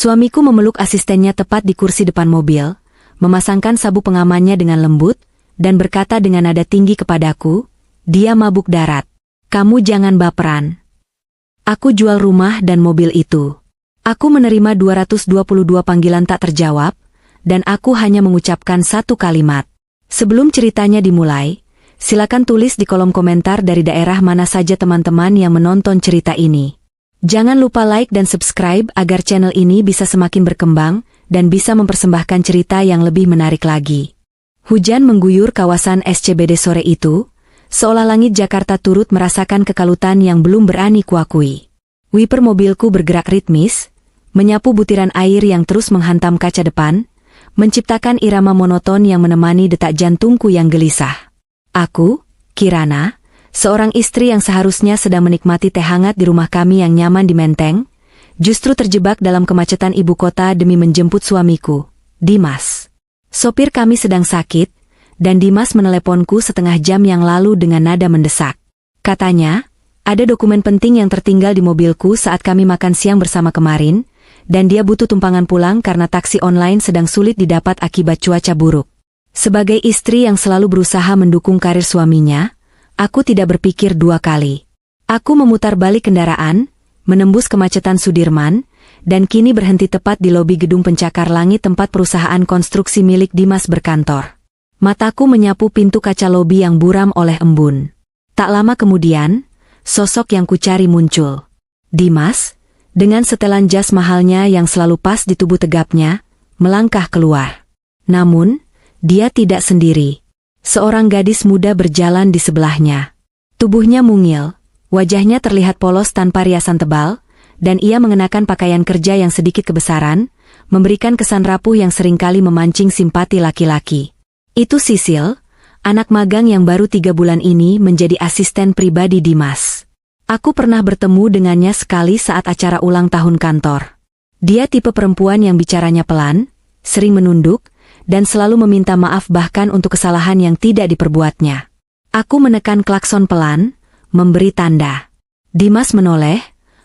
Suamiku memeluk asistennya tepat di kursi depan mobil, memasangkan sabuk pengamannya dengan lembut, dan berkata dengan nada tinggi kepadaku, "Dia mabuk darat. Kamu jangan baperan. Aku jual rumah dan mobil itu." Aku menerima 222 panggilan tak terjawab, dan aku hanya mengucapkan satu kalimat. Sebelum ceritanya dimulai, silakan tulis di kolom komentar dari daerah mana saja teman-teman yang menonton cerita ini. Jangan lupa like dan subscribe agar channel ini bisa semakin berkembang dan bisa mempersembahkan cerita yang lebih menarik lagi. Hujan mengguyur kawasan SCBD sore itu, seolah langit Jakarta turut merasakan kekalutan yang belum berani kuakui. Wiper mobilku bergerak ritmis, menyapu butiran air yang terus menghantam kaca depan, menciptakan irama monoton yang menemani detak jantungku yang gelisah. Aku, Kirana, seorang istri yang seharusnya sedang menikmati teh hangat di rumah kami yang nyaman di Menteng, justru terjebak dalam kemacetan ibu kota demi menjemput suamiku, Dimas. Sopir kami sedang sakit, dan Dimas meneleponku setengah jam yang lalu dengan nada mendesak. Katanya, ada dokumen penting yang tertinggal di mobilku saat kami makan siang bersama kemarin, dan dia butuh tumpangan pulang karena taksi online sedang sulit didapat akibat cuaca buruk. Sebagai istri yang selalu berusaha mendukung karir suaminya, aku tidak berpikir dua kali. Aku memutar balik kendaraan, menembus kemacetan Sudirman, dan kini berhenti tepat di lobi gedung pencakar langit tempat perusahaan konstruksi milik Dimas berkantor. Mataku menyapu pintu kaca lobi yang buram oleh embun. Tak lama kemudian, sosok yang kucari muncul. Dimas, dengan setelan jas mahalnya yang selalu pas di tubuh tegapnya, melangkah keluar. Namun, dia tidak sendiri. Seorang gadis muda berjalan di sebelahnya. Tubuhnya mungil, wajahnya terlihat polos tanpa riasan tebal, dan ia mengenakan pakaian kerja yang sedikit kebesaran, memberikan kesan rapuh yang seringkali memancing simpati laki-laki. Itu Sisil, anak magang yang baru 3 bulan ini menjadi asisten pribadi Dimas. Aku pernah bertemu dengannya sekali saat acara ulang tahun kantor. Dia tipe perempuan yang bicaranya pelan, sering menunduk, dan selalu meminta maaf bahkan untuk kesalahan yang tidak diperbuatnya. Aku menekan klakson pelan, memberi tanda. Dimas menoleh,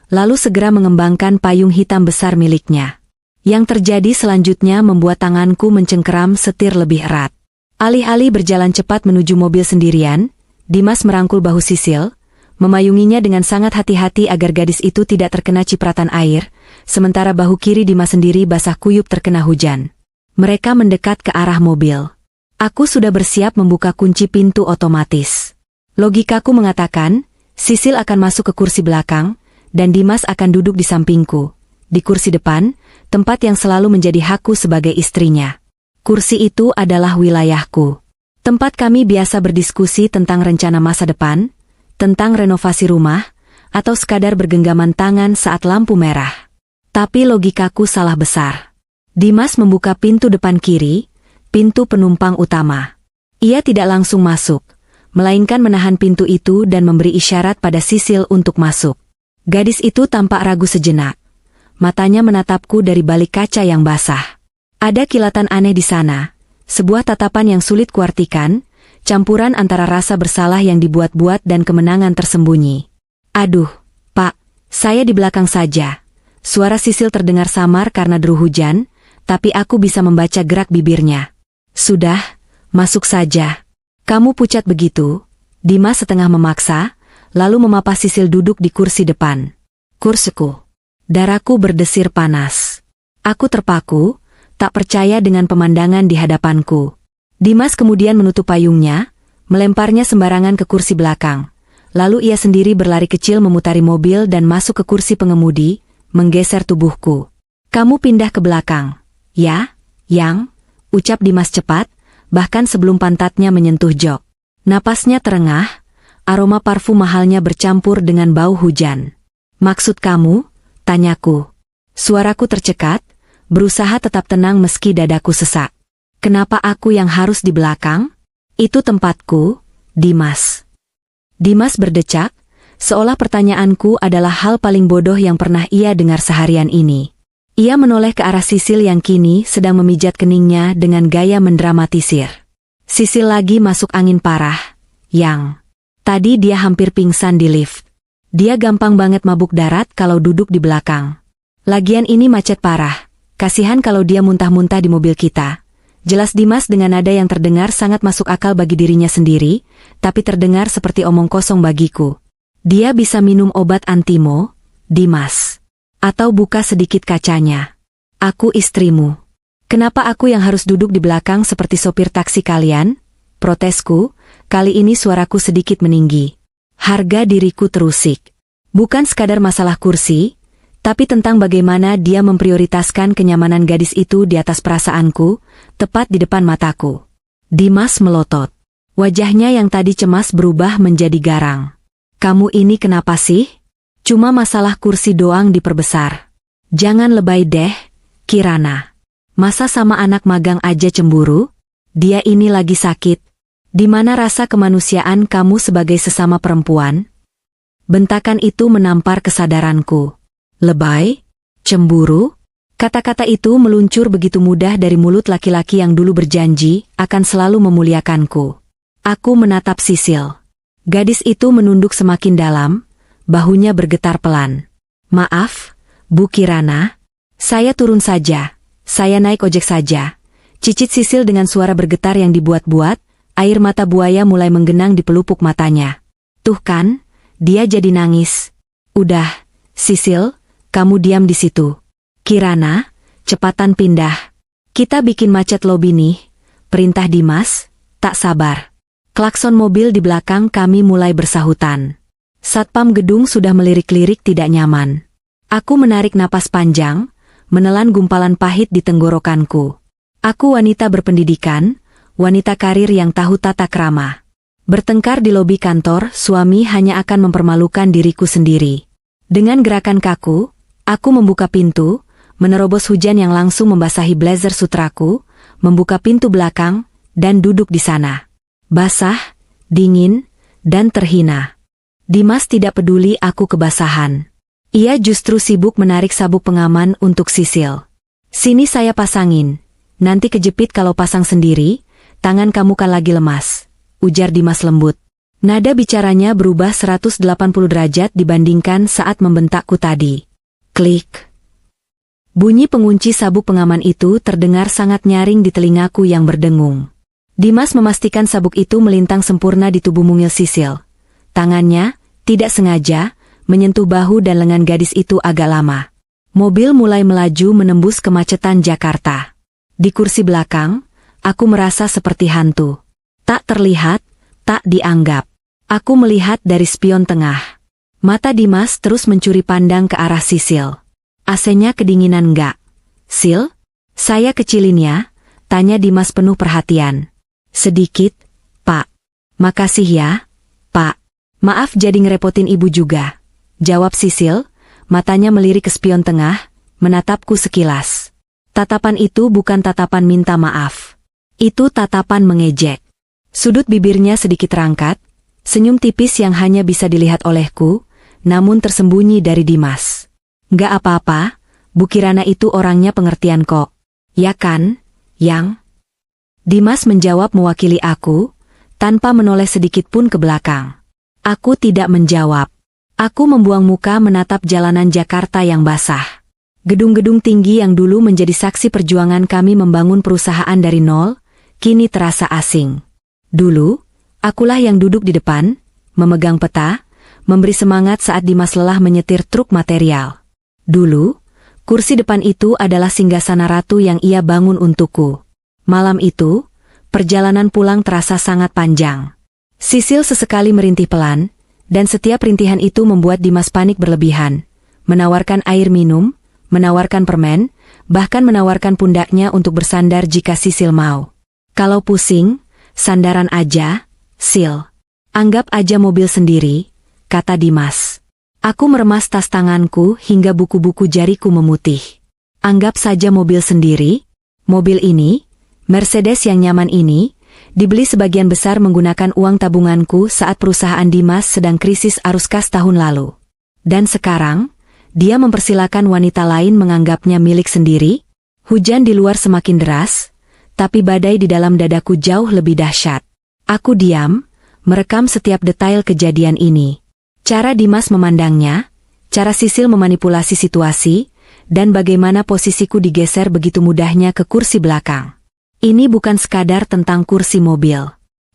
lalu segera mengembangkan payung hitam besar miliknya. Yang terjadi selanjutnya membuat tanganku mencengkeram setir lebih erat. Alih-alih berjalan cepat menuju mobil sendirian, Dimas merangkul bahu Sisil, memayunginya dengan sangat hati-hati agar gadis itu tidak terkena cipratan air, sementara bahu kiri Dimas sendiri basah kuyup terkena hujan. Mereka mendekat ke arah mobil. Aku sudah bersiap membuka kunci pintu otomatis. Logikaku mengatakan, Sisil akan masuk ke kursi belakang, dan Dimas akan duduk di sampingku, di kursi depan, tempat yang selalu menjadi hakku sebagai istrinya. Kursi itu adalah wilayahku. Tempat kami biasa berdiskusi tentang rencana masa depan, tentang renovasi rumah, atau sekadar bergenggaman tangan saat lampu merah. Tapi logikaku salah besar. Dimas membuka pintu depan kiri, pintu penumpang utama. Ia tidak langsung masuk, melainkan menahan pintu itu dan memberi isyarat pada Sisil untuk masuk. Gadis itu tampak ragu sejenak. Matanya menatapku dari balik kaca yang basah. Ada kilatan aneh di sana, sebuah tatapan yang sulit kuartikan, campuran antara rasa bersalah yang dibuat-buat dan kemenangan tersembunyi. "Aduh, Pak, saya di belakang saja." Suara Sisil terdengar samar karena deru hujan, tapi aku bisa membaca gerak bibirnya. "Sudah, masuk saja." "Kamu pucat begitu?" Dimas setengah memaksa, lalu memapah Sisil duduk di kursi depan. Kursiku. Darahku berdesir panas. Aku terpaku, tak percaya dengan pemandangan di hadapanku. Dimas kemudian menutup payungnya, melemparnya sembarangan ke kursi belakang. Lalu ia sendiri berlari kecil memutari mobil dan masuk ke kursi pengemudi, menggeser tubuhku. "Kamu pindah ke belakang." "Ya, Yang," ucap Dimas cepat, bahkan sebelum pantatnya menyentuh jok. Napasnya terengah, aroma parfum mahalnya bercampur dengan bau hujan. "Maksud kamu?" tanyaku. Suaraku tercekat, berusaha tetap tenang meski dadaku sesak. "Kenapa aku yang harus di belakang?" "Itu tempatku, Dimas." Dimas berdecak, seolah pertanyaanku adalah hal paling bodoh yang pernah ia dengar seharian ini. Ia menoleh ke arah Sisil yang kini sedang memijat keningnya dengan gaya mendramatisir. Sisil lagi masuk angin parah, Yang. Tadi dia hampir pingsan di lift. Dia gampang banget mabuk darat kalau duduk di belakang. Lagian ini macet parah, kasihan kalau dia muntah-muntah di mobil kita. Jelas Dimas dengan nada yang terdengar sangat masuk akal bagi dirinya sendiri, tapi terdengar seperti omong kosong bagiku. Dia bisa minum obat antimo, Dimas. Atau buka sedikit kacanya. Aku istrimu. Kenapa aku yang harus duduk di belakang seperti sopir taksi kalian? Protesku, kali ini suaraku sedikit meninggi. Harga diriku terusik. Bukan sekadar masalah kursi, tapi tentang bagaimana dia memprioritaskan kenyamanan gadis itu di atas perasaanku, tepat di depan mataku. Dimas melotot. Wajahnya yang tadi cemas berubah menjadi garang. Kamu ini kenapa sih? Cuma masalah kursi doang diperbesar. Jangan lebay deh, Kirana. Masa sama anak magang aja cemburu? Dia ini lagi sakit. Di mana rasa kemanusiaan kamu sebagai sesama perempuan? Bentakan itu menampar kesadaranku. Lebay? Cemburu? Kata-kata itu meluncur begitu mudah dari mulut laki-laki yang dulu berjanji akan selalu memuliakanku. Aku menatap Sisil. Gadis itu menunduk semakin dalam, bahunya bergetar pelan. Maaf, Bu Kirana. Saya turun saja. Saya naik ojek saja. Cicit Sisil dengan suara bergetar yang dibuat-buat, air mata buaya mulai menggenang di pelupuk matanya. Tuh kan? Dia jadi nangis. Udah, Sisil, kamu diam di situ. Kirana, cepatan pindah. Kita bikin macet lobi nih. Perintah Dimas, tak sabar. Klakson mobil di belakang kami mulai bersahutan. Satpam gedung sudah melirik-lirik tidak nyaman. Aku menarik napas panjang, menelan gumpalan pahit di tenggorokanku. Aku wanita berpendidikan, wanita karir yang tahu tata krama. Bertengkar di lobi kantor, suami hanya akan mempermalukan diriku sendiri. Dengan gerakan kaku, aku membuka pintu, menerobos hujan yang langsung membasahi blazer sutraku, membuka pintu belakang, dan duduk di sana. Basah, dingin, dan terhina. Dimas tidak peduli aku kebasahan. Ia justru sibuk menarik sabuk pengaman untuk Sisil. Sini saya pasangin, nanti kejepit kalau pasang sendiri, tangan kamu kan lagi lemas. Ujar Dimas lembut. Nada bicaranya berubah 180 derajat dibandingkan saat membentakku tadi. Klik. Bunyi pengunci sabuk pengaman itu terdengar sangat nyaring di telingaku yang berdengung. Dimas memastikan sabuk itu melintang sempurna di tubuh mungil Sisil. Tangannya, tidak sengaja, menyentuh bahu dan lengan gadis itu agak lama. Mobil mulai melaju menembus kemacetan Jakarta. Di kursi belakang, aku merasa seperti hantu. Tak terlihat, tak dianggap. Aku melihat dari spion tengah. Mata Dimas terus mencuri pandang ke arah Sisil. AC-nya kedinginan enggak? Sil? Saya kecilin ya? Tanya Dimas penuh perhatian. Sedikit, Pak. Makasih ya, Pak. Maaf jadi ngerepotin ibu juga. Jawab Sisil, matanya melirik ke spion tengah, menatapku sekilas. Tatapan itu bukan tatapan minta maaf. Itu tatapan mengejek. Sudut bibirnya sedikit rangkat, senyum tipis yang hanya bisa dilihat olehku, namun tersembunyi dari Dimas. Gak apa-apa, Bu Kirana itu orangnya pengertian kok. Ya kan, Yang? Dimas menjawab mewakili aku, tanpa menoleh sedikit pun ke belakang. Aku tidak menjawab. Aku membuang muka menatap jalanan Jakarta yang basah. Gedung-gedung tinggi yang dulu menjadi saksi perjuangan kami membangun perusahaan dari nol, kini terasa asing. Dulu, akulah yang duduk di depan, memegang peta, memberi semangat saat Dimas lelah menyetir truk material. Dulu, kursi depan itu adalah singgasana ratu yang ia bangun untukku. Malam itu, perjalanan pulang terasa sangat panjang. Sisil sesekali merintih pelan, dan setiap rintihan itu membuat Dimas panik berlebihan. Menawarkan air minum, menawarkan permen, bahkan menawarkan pundaknya untuk bersandar jika Sisil mau. Kalau pusing, sandaran aja, Sil. Anggap aja mobil sendiri, kata Dimas. Aku meremas tas tanganku hingga buku-buku jariku memutih. Anggap saja mobil sendiri. Mobil ini, Mercedes yang nyaman ini, dibeli sebagian besar menggunakan uang tabunganku saat perusahaan Dimas sedang krisis arus kas tahun lalu. Dan sekarang, dia mempersilakan wanita lain menganggapnya milik sendiri. Hujan di luar semakin deras, tapi badai di dalam dadaku jauh lebih dahsyat. Aku diam, merekam setiap detail kejadian ini. Cara Dimas memandangnya, cara Sisil memanipulasi situasi, dan bagaimana posisiku digeser begitu mudahnya ke kursi belakang. Ini bukan sekadar tentang kursi mobil.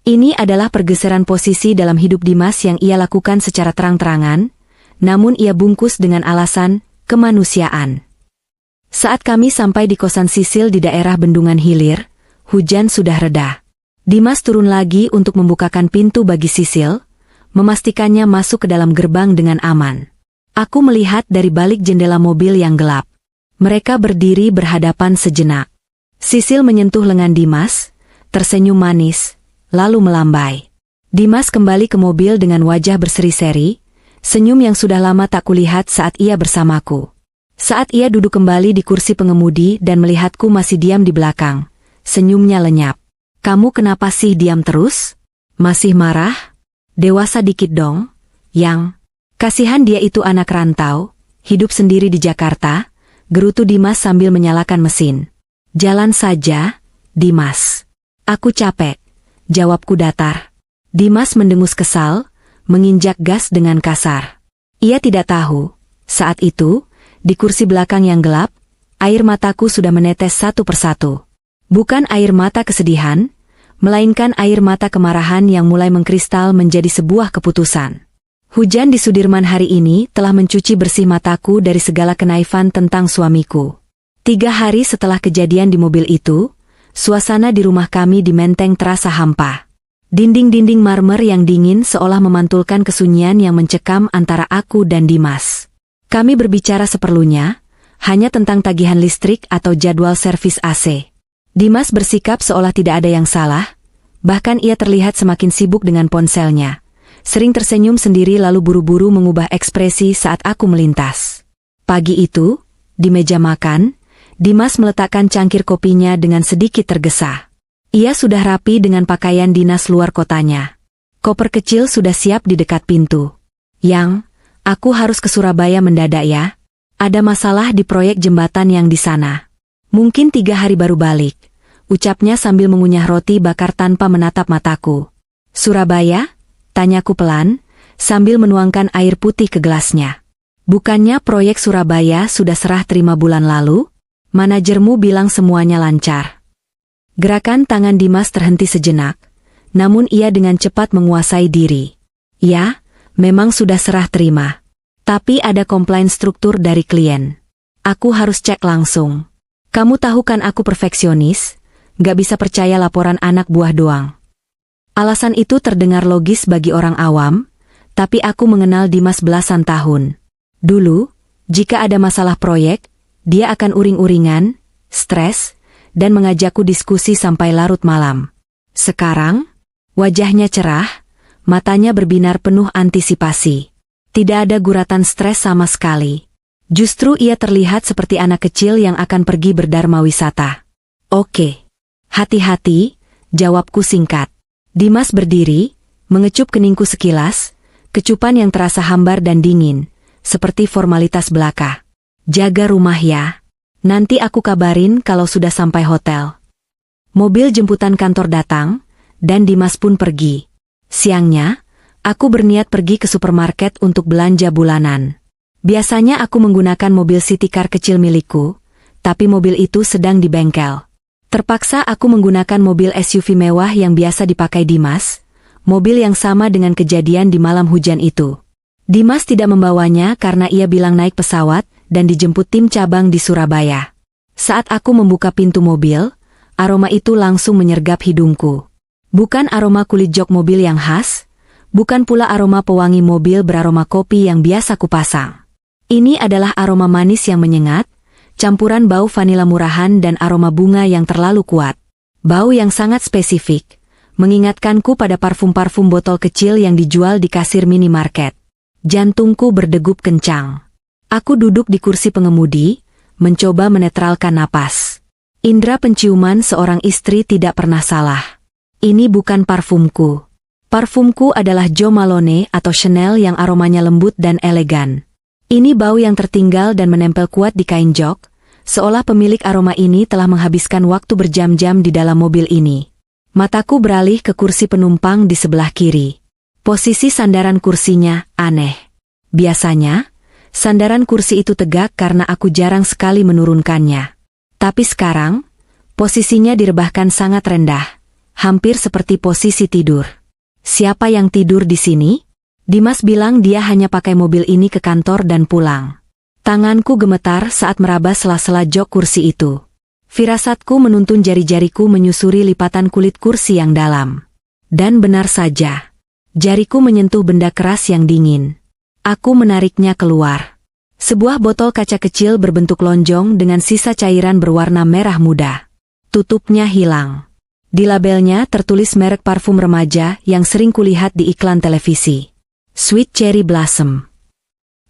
Ini adalah pergeseran posisi dalam hidup Dimas yang ia lakukan secara terang-terangan, namun ia bungkus dengan alasan kemanusiaan. Saat kami sampai di kosan Sisil di daerah Bendungan Hilir, hujan sudah reda. Dimas turun lagi untuk membukakan pintu bagi Sisil, memastikannya masuk ke dalam gerbang dengan aman. Aku melihat dari balik jendela mobil yang gelap. Mereka berdiri berhadapan sejenak. Sisil menyentuh lengan Dimas, tersenyum manis, lalu melambai. Dimas kembali ke mobil dengan wajah berseri-seri, senyum yang sudah lama tak kulihat saat ia bersamaku. Saat ia duduk kembali di kursi pengemudi dan melihatku masih diam di belakang, senyumnya lenyap. Kamu kenapa sih diam terus? Masih marah? Dewasa dikit dong, Yang. Kasihan dia itu anak rantau, hidup sendiri di Jakarta, gerutu Dimas sambil menyalakan mesin. Jalan saja, Dimas. Aku capek, jawabku datar. Dimas mendengus kesal, menginjak gas dengan kasar. Ia tidak tahu, saat itu, di kursi belakang yang gelap, air mataku sudah menetes satu persatu. Bukan air mata kesedihan, melainkan air mata kemarahan yang mulai mengkristal menjadi sebuah keputusan. Hujan di Sudirman hari ini telah mencuci bersih mataku dari segala kenaifan tentang suamiku. 3 hari setelah kejadian di mobil itu, suasana di rumah kami di Menteng terasa hampa. Dinding-dinding marmer yang dingin seolah memantulkan kesunyian yang mencekam antara aku dan Dimas. Kami berbicara seperlunya, hanya tentang tagihan listrik atau jadwal servis AC. Dimas bersikap seolah tidak ada yang salah, bahkan ia terlihat semakin sibuk dengan ponselnya. Sering tersenyum sendiri lalu buru-buru mengubah ekspresi saat aku melintas. Pagi itu, di meja makan, Dimas meletakkan cangkir kopinya dengan sedikit tergesa. Ia sudah rapi dengan pakaian dinas luar kotanya. Koper kecil sudah siap di dekat pintu. Yang, aku harus ke Surabaya mendadak ya. Ada masalah di proyek jembatan yang di sana. Mungkin 3 hari baru balik, ucapnya sambil mengunyah roti bakar tanpa menatap mataku. Surabaya? Tanyaku pelan, sambil menuangkan air putih ke gelasnya. Bukannya proyek Surabaya sudah serah terima bulan lalu? Manajermu bilang semuanya lancar. Gerakan tangan Dimas terhenti sejenak, namun ia dengan cepat menguasai diri. Ya, memang sudah serah terima. Tapi ada komplain struktur dari klien. Aku harus cek langsung. Kamu tahu kan aku perfeksionis, gak bisa percaya laporan anak buah doang. Alasan itu terdengar logis bagi orang awam, tapi aku mengenal Dimas belasan tahun. Dulu, jika ada masalah proyek, dia akan uring-uringan, stres, dan mengajakku diskusi sampai larut malam. Sekarang, wajahnya cerah, matanya berbinar penuh antisipasi. Tidak ada guratan stres sama sekali. Justru ia terlihat seperti anak kecil yang akan pergi berdharma wisata. Oke. Hati-hati, jawabku singkat. Dimas berdiri, mengecup keningku sekilas, kecupan yang terasa hambar dan dingin, seperti formalitas belaka. Jaga rumah ya. Nanti aku kabarin kalau sudah sampai hotel. Mobil jemputan kantor datang, dan Dimas pun pergi. Siangnya, aku berniat pergi ke supermarket untuk belanja bulanan. Biasanya aku menggunakan mobil city car kecil milikku, tapi mobil itu sedang di bengkel. Terpaksa aku menggunakan mobil SUV mewah yang biasa dipakai Dimas, mobil yang sama dengan kejadian di malam hujan itu. Dimas tidak membawanya karena ia bilang naik pesawat dan dijemput tim cabang di Surabaya. Saat aku membuka pintu mobil, aroma itu langsung menyergap hidungku. Bukan aroma kulit jok mobil yang khas, bukan pula aroma pewangi mobil beraroma kopi yang biasa kupasang. Ini adalah aroma manis yang menyengat, campuran bau vanila murahan dan aroma bunga yang terlalu kuat. Bau yang sangat spesifik, mengingatkanku pada parfum-parfum botol kecil yang dijual di kasir minimarket. Jantungku berdegup kencang. Aku duduk di kursi pengemudi, mencoba menetralkan napas. Indra penciuman seorang istri tidak pernah salah. Ini bukan parfumku. Parfumku adalah Jo Malone atau Chanel yang aromanya lembut dan elegan. Ini bau yang tertinggal dan menempel kuat di kain jok, seolah pemilik aroma ini telah menghabiskan waktu berjam-jam di dalam mobil ini. Mataku beralih ke kursi penumpang di sebelah kiri. Posisi sandaran kursinya aneh. Biasanya, Sandaran kursi itu tegak karena aku jarang sekali menurunkannya. Tapi sekarang, posisinya direbahkan sangat rendah, hampir seperti posisi tidur. Siapa yang tidur di sini? Dimas bilang dia hanya pakai mobil ini ke kantor dan pulang. Tanganku gemetar saat meraba sela-sela jok kursi itu. Firasatku menuntun jari-jariku menyusuri lipatan kulit kursi yang dalam. Dan benar saja, jariku menyentuh benda keras yang dingin. Aku menariknya keluar. Sebuah botol kaca kecil berbentuk lonjong dengan sisa cairan berwarna merah muda. Tutupnya hilang. Di labelnya tertulis merek parfum remaja yang sering kulihat di iklan televisi. Sweet Cherry Blossom.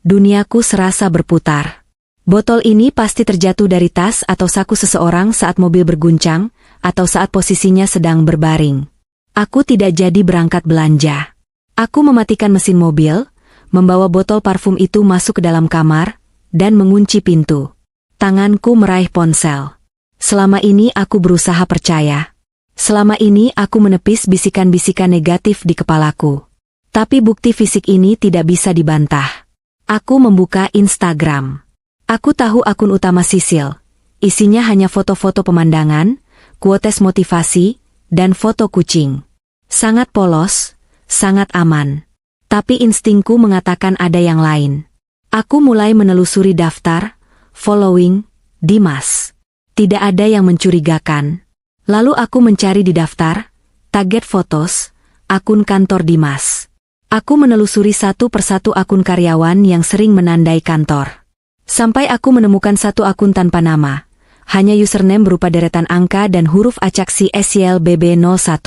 Duniaku serasa berputar. Botol ini pasti terjatuh dari tas atau saku seseorang saat mobil berguncang, atau saat posisinya sedang berbaring. Aku tidak jadi berangkat belanja. Aku mematikan mesin mobil, membawa botol parfum itu masuk ke dalam kamar, dan mengunci pintu. Tanganku meraih ponsel. Selama ini aku berusaha percaya. Selama ini aku menepis bisikan-bisikan negatif di kepalaku. Tapi bukti fisik ini tidak bisa dibantah. Aku membuka Instagram. Aku tahu akun utama Sisil. Isinya hanya foto-foto pemandangan, quotes motivasi, dan foto kucing. Sangat polos, sangat aman. Tapi instingku mengatakan ada yang lain. Aku mulai menelusuri daftar, following, Dimas. Tidak ada yang mencurigakan. Lalu aku mencari di daftar, target photos, akun kantor Dimas. Aku menelusuri satu persatu akun karyawan yang sering menandai kantor. Sampai aku menemukan satu akun tanpa nama. Hanya username berupa deretan angka dan huruf acak CSYLBB01.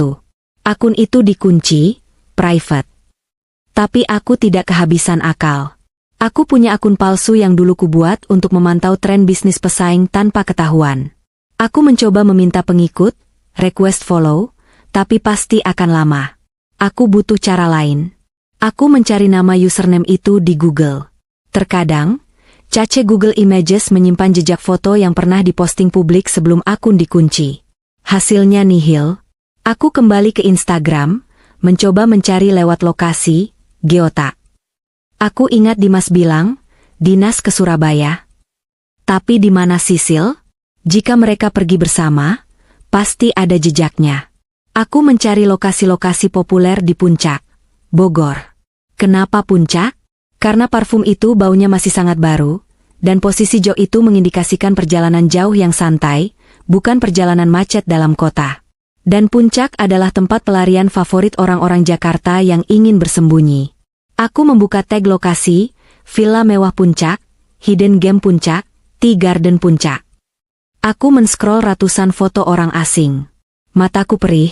Akun itu dikunci, private. Tapi aku tidak kehabisan akal. Aku punya akun palsu yang dulu kubuat untuk memantau tren bisnis pesaing tanpa ketahuan. Aku mencoba meminta pengikut, request follow, tapi pasti akan lama. Aku butuh cara lain. Aku mencari nama username itu di Google. Terkadang, cache Google Images menyimpan jejak foto yang pernah diposting publik sebelum akun dikunci. Hasilnya nihil. Aku kembali ke Instagram, mencoba mencari lewat lokasi, geotak. Aku ingat Dimas bilang, dinas ke Surabaya. Tapi di mana Sisil? Jika mereka pergi bersama, pasti ada jejaknya. Aku mencari lokasi-lokasi populer di Puncak, Bogor. Kenapa Puncak? Karena parfum itu baunya masih sangat baru, dan posisi jok itu mengindikasikan perjalanan jauh yang santai, bukan perjalanan macet dalam kota. Dan Puncak adalah tempat pelarian favorit orang-orang Jakarta yang ingin bersembunyi. Aku membuka tag lokasi, Villa Mewah Puncak, Hidden Gem Puncak, Tea Garden Puncak. Aku men-scroll ratusan foto orang asing. Mataku perih,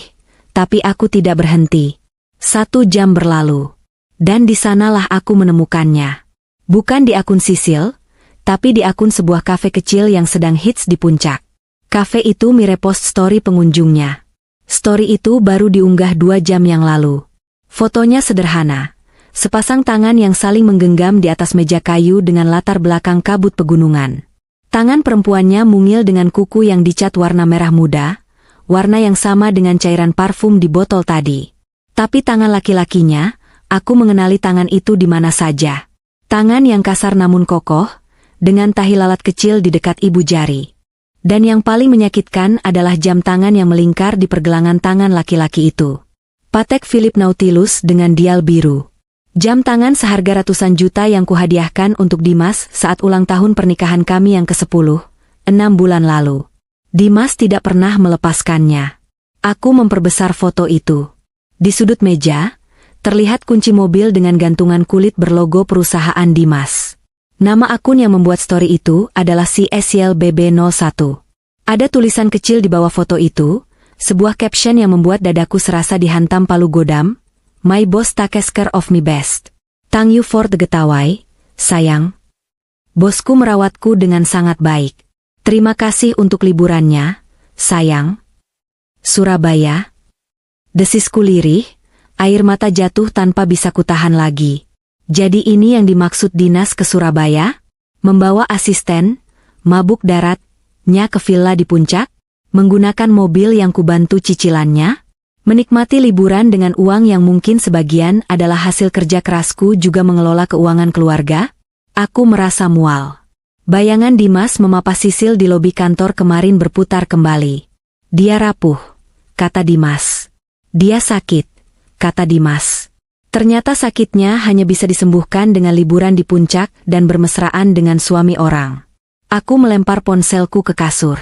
tapi aku tidak berhenti. 1 jam berlalu. Dan di sanalah aku menemukannya. Bukan di akun Sisil, tapi di akun sebuah kafe kecil yang sedang hits di Puncak. Kafe itu mirepost story pengunjungnya. Story itu baru diunggah 2 jam yang lalu. Fotonya sederhana. Sepasang tangan yang saling menggenggam di atas meja kayu dengan latar belakang kabut pegunungan. Tangan perempuannya mungil dengan kuku yang dicat warna merah muda, warna yang sama dengan cairan parfum di botol tadi. Tapi tangan laki-lakinya, aku mengenali tangan itu di mana saja. Tangan yang kasar namun kokoh, dengan tahi lalat kecil di dekat ibu jari. Dan yang paling menyakitkan adalah jam tangan yang melingkar di pergelangan tangan laki-laki itu. Patek Philippe Nautilus dengan dial biru. Jam tangan seharga ratusan juta yang kuhadiahkan untuk Dimas saat ulang tahun pernikahan kami yang ke-10, 6 bulan lalu. Dimas tidak pernah melepaskannya. Aku memperbesar foto itu. Di sudut meja, terlihat kunci mobil dengan gantungan kulit berlogo perusahaan Dimas. Nama akun yang membuat story itu adalah CSYLBB01. Ada tulisan kecil di bawah foto itu, sebuah caption yang membuat dadaku serasa dihantam palu godam. My boss takes care of me best. Thank you for the getaway, sayang. Bosku merawatku dengan sangat baik. Terima kasih untuk liburannya, sayang. Surabaya. Desisku lirih, air mata jatuh tanpa bisa kutahan lagi. Jadi ini yang dimaksud dinas ke Surabaya? Membawa asisten, mabuk daratnya ke villa di Puncak? Menggunakan mobil yang kubantu cicilannya? Menikmati liburan dengan uang yang mungkin sebagian adalah hasil kerja kerasku juga mengelola keuangan keluarga? Aku merasa mual. Bayangan Dimas memapa Sisil di lobi kantor kemarin berputar kembali. Dia rapuh, kata Dimas. Dia sakit, kata Dimas. Ternyata sakitnya hanya bisa disembuhkan dengan liburan di puncak dan bermesraan dengan suami orang. Aku melempar ponselku ke kasur.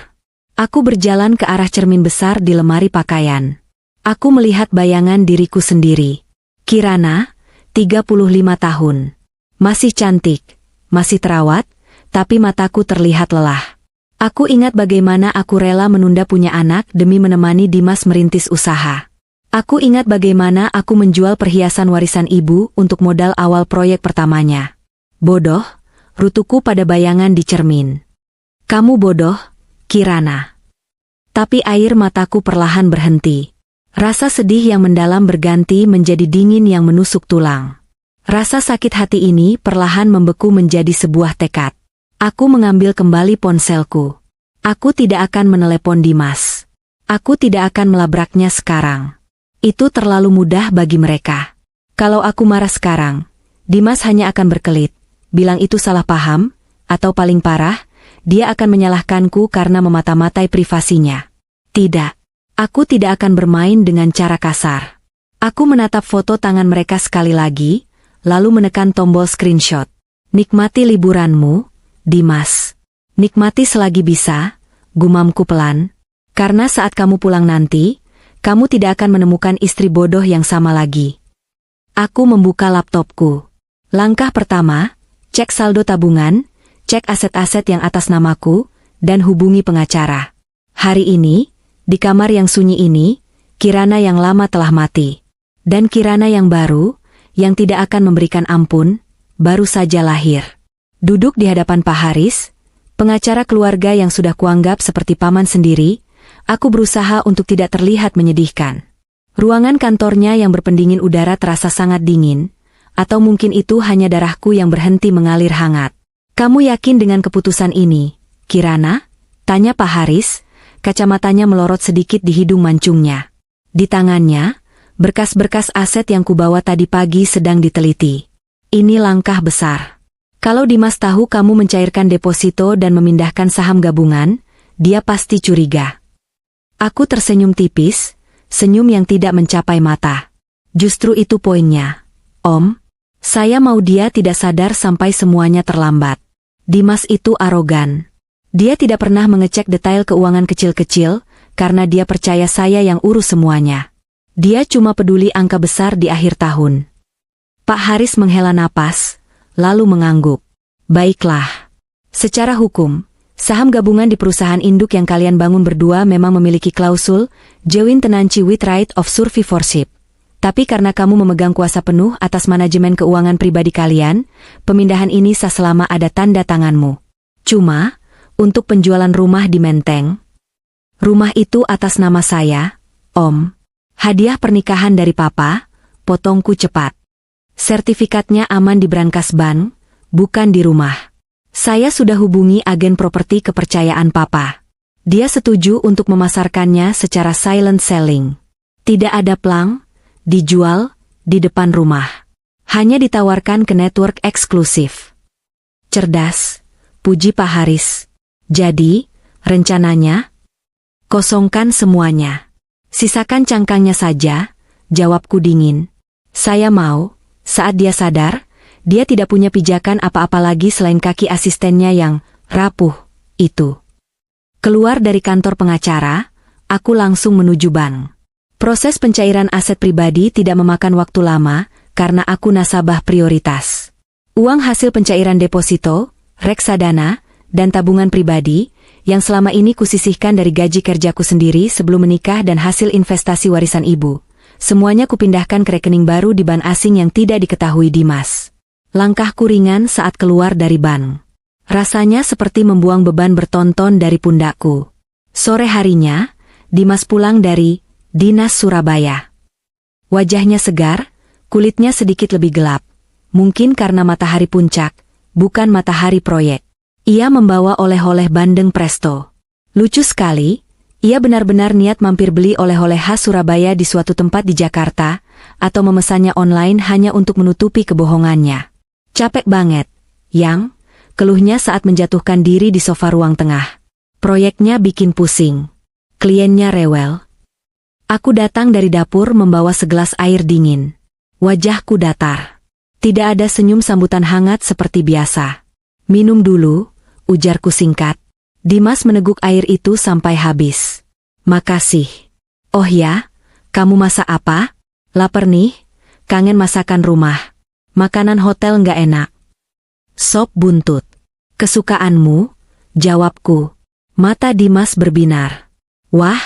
Aku berjalan ke arah cermin besar di lemari pakaian. Aku melihat bayangan diriku sendiri. Kirana, 35 tahun. Masih cantik, masih terawat, tapi mataku terlihat lelah. Aku ingat bagaimana aku rela menunda punya anak demi menemani Dimas merintis usaha. Aku ingat bagaimana aku menjual perhiasan warisan ibu untuk modal awal proyek pertamanya. Bodoh, rutuku pada bayangan di cermin. Kamu bodoh, Kirana. Tapi air mataku perlahan berhenti. Rasa sedih yang mendalam berganti menjadi dingin yang menusuk tulang. Rasa sakit hati ini perlahan membeku menjadi sebuah tekad. Aku mengambil kembali ponselku. Aku tidak akan menelepon Dimas. Aku tidak akan melabraknya sekarang. Itu terlalu mudah bagi mereka. Kalau aku marah sekarang, Dimas hanya akan berkelit, bilang itu salah paham, atau paling parah, dia akan menyalahkanku karena memata-matai privasinya. Tidak, aku tidak akan bermain dengan cara kasar. Aku menatap foto tangan mereka sekali lagi, lalu menekan tombol screenshot. Nikmati liburanmu, Dimas. Nikmati selagi bisa, gumamku pelan, karena saat kamu pulang nanti, kamu tidak akan menemukan istri bodoh yang sama lagi. Aku membuka laptopku. Langkah pertama, cek saldo tabungan, cek aset-aset yang atas namaku, dan hubungi pengacara. Hari ini, di kamar yang sunyi ini, Kirana yang lama telah mati. Dan Kirana yang baru, yang tidak akan memberikan ampun, baru saja lahir. Duduk di hadapan Pak Haris, pengacara keluarga yang sudah kuanggap seperti paman sendiri, aku berusaha untuk tidak terlihat menyedihkan. Ruangan kantornya yang berpendingin udara terasa sangat dingin, atau mungkin itu hanya darahku yang berhenti mengalir hangat. Kamu yakin dengan keputusan ini, Kirana? Tanya Pak Haris, kacamatanya melorot sedikit di hidung mancungnya. Di tangannya, berkas-berkas aset yang kubawa tadi pagi sedang diteliti. Ini langkah besar. Kalau Dimas tahu kamu mencairkan deposito dan memindahkan saham gabungan, dia pasti curiga. Aku tersenyum tipis, senyum yang tidak mencapai mata. Justru itu poinnya. Om, saya mau dia tidak sadar sampai semuanya terlambat. Dimas itu arogan. Dia tidak pernah mengecek detail keuangan kecil-kecil, karena dia percaya saya yang urus semuanya. Dia cuma peduli angka besar di akhir tahun. Pak Haris menghela napas, lalu mengangguk. Baiklah. Secara hukum, saham gabungan di perusahaan induk yang kalian bangun berdua memang memiliki klausul Joint Tenancy with Right of Survivorship. Tapi karena kamu memegang kuasa penuh atas manajemen keuangan pribadi kalian, pemindahan ini sah selama ada tanda tanganmu. Cuma, untuk penjualan rumah di Menteng, rumah itu atas nama saya, Om. Hadiah pernikahan dari Papa, potongku cepat. Sertifikatnya aman di brankas bank, bukan di rumah. Saya sudah hubungi agen properti kepercayaan Papa. Dia setuju untuk memasarkannya secara silent selling. Tidak ada plang, dijual, di depan rumah. Hanya ditawarkan ke network eksklusif. Cerdas, puji Pak Haris. Jadi, rencananya? Kosongkan semuanya. Sisakan cangkangnya saja, jawabku dingin. Saya mau, saat dia sadar, dia tidak punya pijakan apa-apa lagi selain kaki asistennya yang rapuh itu. Keluar dari kantor pengacara, aku langsung menuju bank. Proses pencairan aset pribadi tidak memakan waktu lama, karena aku nasabah prioritas. Uang hasil pencairan deposito, reksadana, dan tabungan pribadi, yang selama ini kusisihkan dari gaji kerjaku sendiri sebelum menikah dan hasil investasi warisan ibu, semuanya kupindahkan ke rekening baru di bank asing yang tidak diketahui Dimas. Langkahku ringan saat keluar dari bank. Rasanya seperti membuang beban bertonton dari pundakku. Sore harinya, Dimas pulang dari Dinas Surabaya. Wajahnya segar, kulitnya sedikit lebih gelap. Mungkin karena matahari puncak, bukan matahari proyek. Ia membawa oleh-oleh bandeng presto. Lucu sekali, ia benar-benar niat mampir beli oleh-oleh khas Surabaya di suatu tempat di Jakarta, atau memesannya online hanya untuk menutupi kebohongannya. Capek banget, Yang, keluhnya saat menjatuhkan diri di sofa ruang tengah. Proyeknya bikin pusing. Kliennya rewel. Aku datang dari dapur membawa segelas air dingin. Wajahku datar. Tidak ada senyum sambutan hangat seperti biasa. Minum dulu, ujarku singkat. Dimas meneguk air itu sampai habis. Makasih. Oh ya, kamu masak apa? Lapar nih, kangen masakan rumah. Makanan hotel nggak enak. Sop buntut. Kesukaanmu? Jawabku. Mata Dimas berbinar. Wah,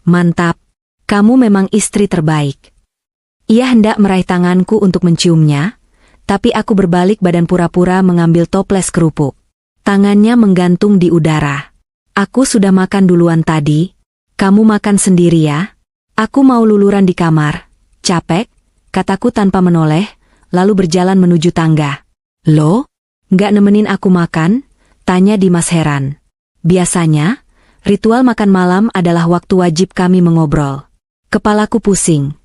mantap. Kamu memang istri terbaik. Ia hendak meraih tanganku untuk menciumnya, tapi aku berbalik badan pura-pura mengambil toples kerupuk. Tangannya menggantung di udara. Aku sudah makan duluan tadi. Kamu makan sendiri ya? Aku mau luluran di kamar. Capek, kataku tanpa menoleh, lalu berjalan menuju tangga. Loh? Nggak nemenin aku makan? Tanya Dimas heran. Biasanya, ritual makan malam adalah waktu wajib kami mengobrol. Kepalaku pusing.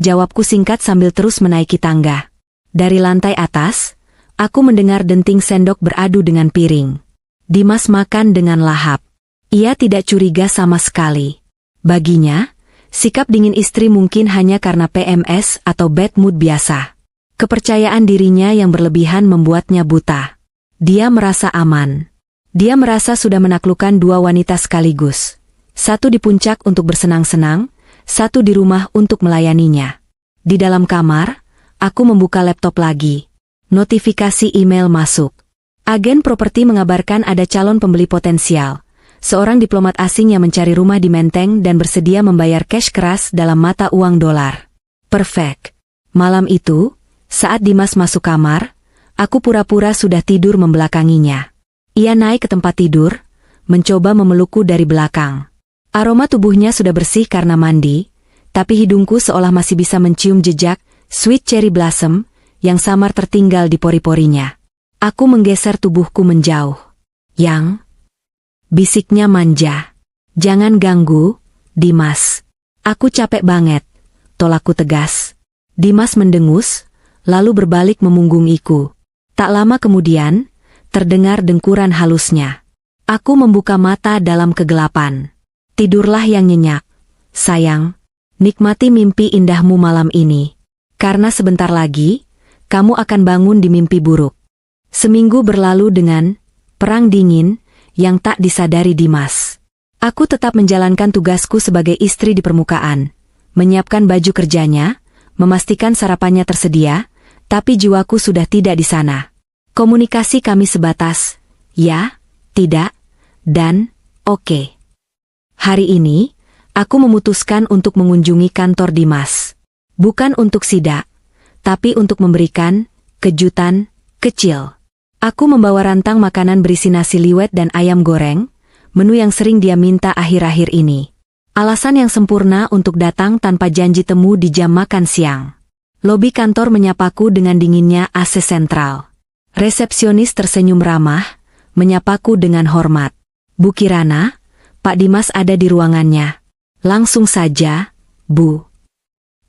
Jawabku singkat sambil terus menaiki tangga. Dari lantai atas, aku mendengar denting sendok beradu dengan piring. Dimas makan dengan lahap. Ia tidak curiga sama sekali. Baginya, sikap dingin istri mungkin hanya karena PMS atau bad mood biasa. Kepercayaan dirinya yang berlebihan membuatnya buta. Dia merasa aman. Dia merasa sudah menaklukkan dua wanita sekaligus. Satu di puncak untuk bersenang-senang, satu di rumah untuk melayaninya. Di dalam kamar, aku membuka laptop lagi. Notifikasi email masuk. Agen properti mengabarkan ada calon pembeli potensial. Seorang diplomat asing yang mencari rumah di Menteng dan bersedia membayar cash keras dalam mata uang dolar. Perfect. Malam itu, saat Dimas masuk kamar, aku pura-pura sudah tidur membelakanginya. Ia naik ke tempat tidur, mencoba memelukku dari belakang. Aroma tubuhnya sudah bersih karena mandi, tapi hidungku seolah masih bisa mencium jejak sweet cherry blossom yang samar tertinggal di pori-porinya. Aku menggeser tubuhku menjauh. Yang, bisiknya manja. Jangan ganggu, Dimas. Aku capek banget, tolakku tegas. Dimas mendengus, lalu berbalik memunggungiku. Tak lama kemudian, terdengar dengkuran halusnya. Aku membuka mata dalam kegelapan. Tidurlah yang nyenyak. Sayang, nikmati mimpi indahmu malam ini. Karena sebentar lagi, kamu akan bangun di mimpi buruk. Seminggu berlalu dengan perang dingin yang tak disadari Dimas. Aku tetap menjalankan tugasku sebagai istri di permukaan. Menyiapkan baju kerjanya, memastikan sarapannya tersedia, tapi jiwaku sudah tidak di sana. Komunikasi kami sebatas, ya, tidak, dan, oke. Hari ini, aku memutuskan untuk mengunjungi kantor Dimas. Bukan untuk sidak, tapi untuk memberikan kejutan kecil. Aku membawa rantang makanan berisi nasi liwet dan ayam goreng, menu yang sering dia minta akhir-akhir ini. Alasan yang sempurna untuk datang tanpa janji temu di jam makan siang. Lobi kantor menyapaku dengan dinginnya AC sentral. Resepsionis tersenyum ramah, menyapaku dengan hormat. Bu Kirana, Pak Dimas ada di ruangannya. Langsung saja, Bu.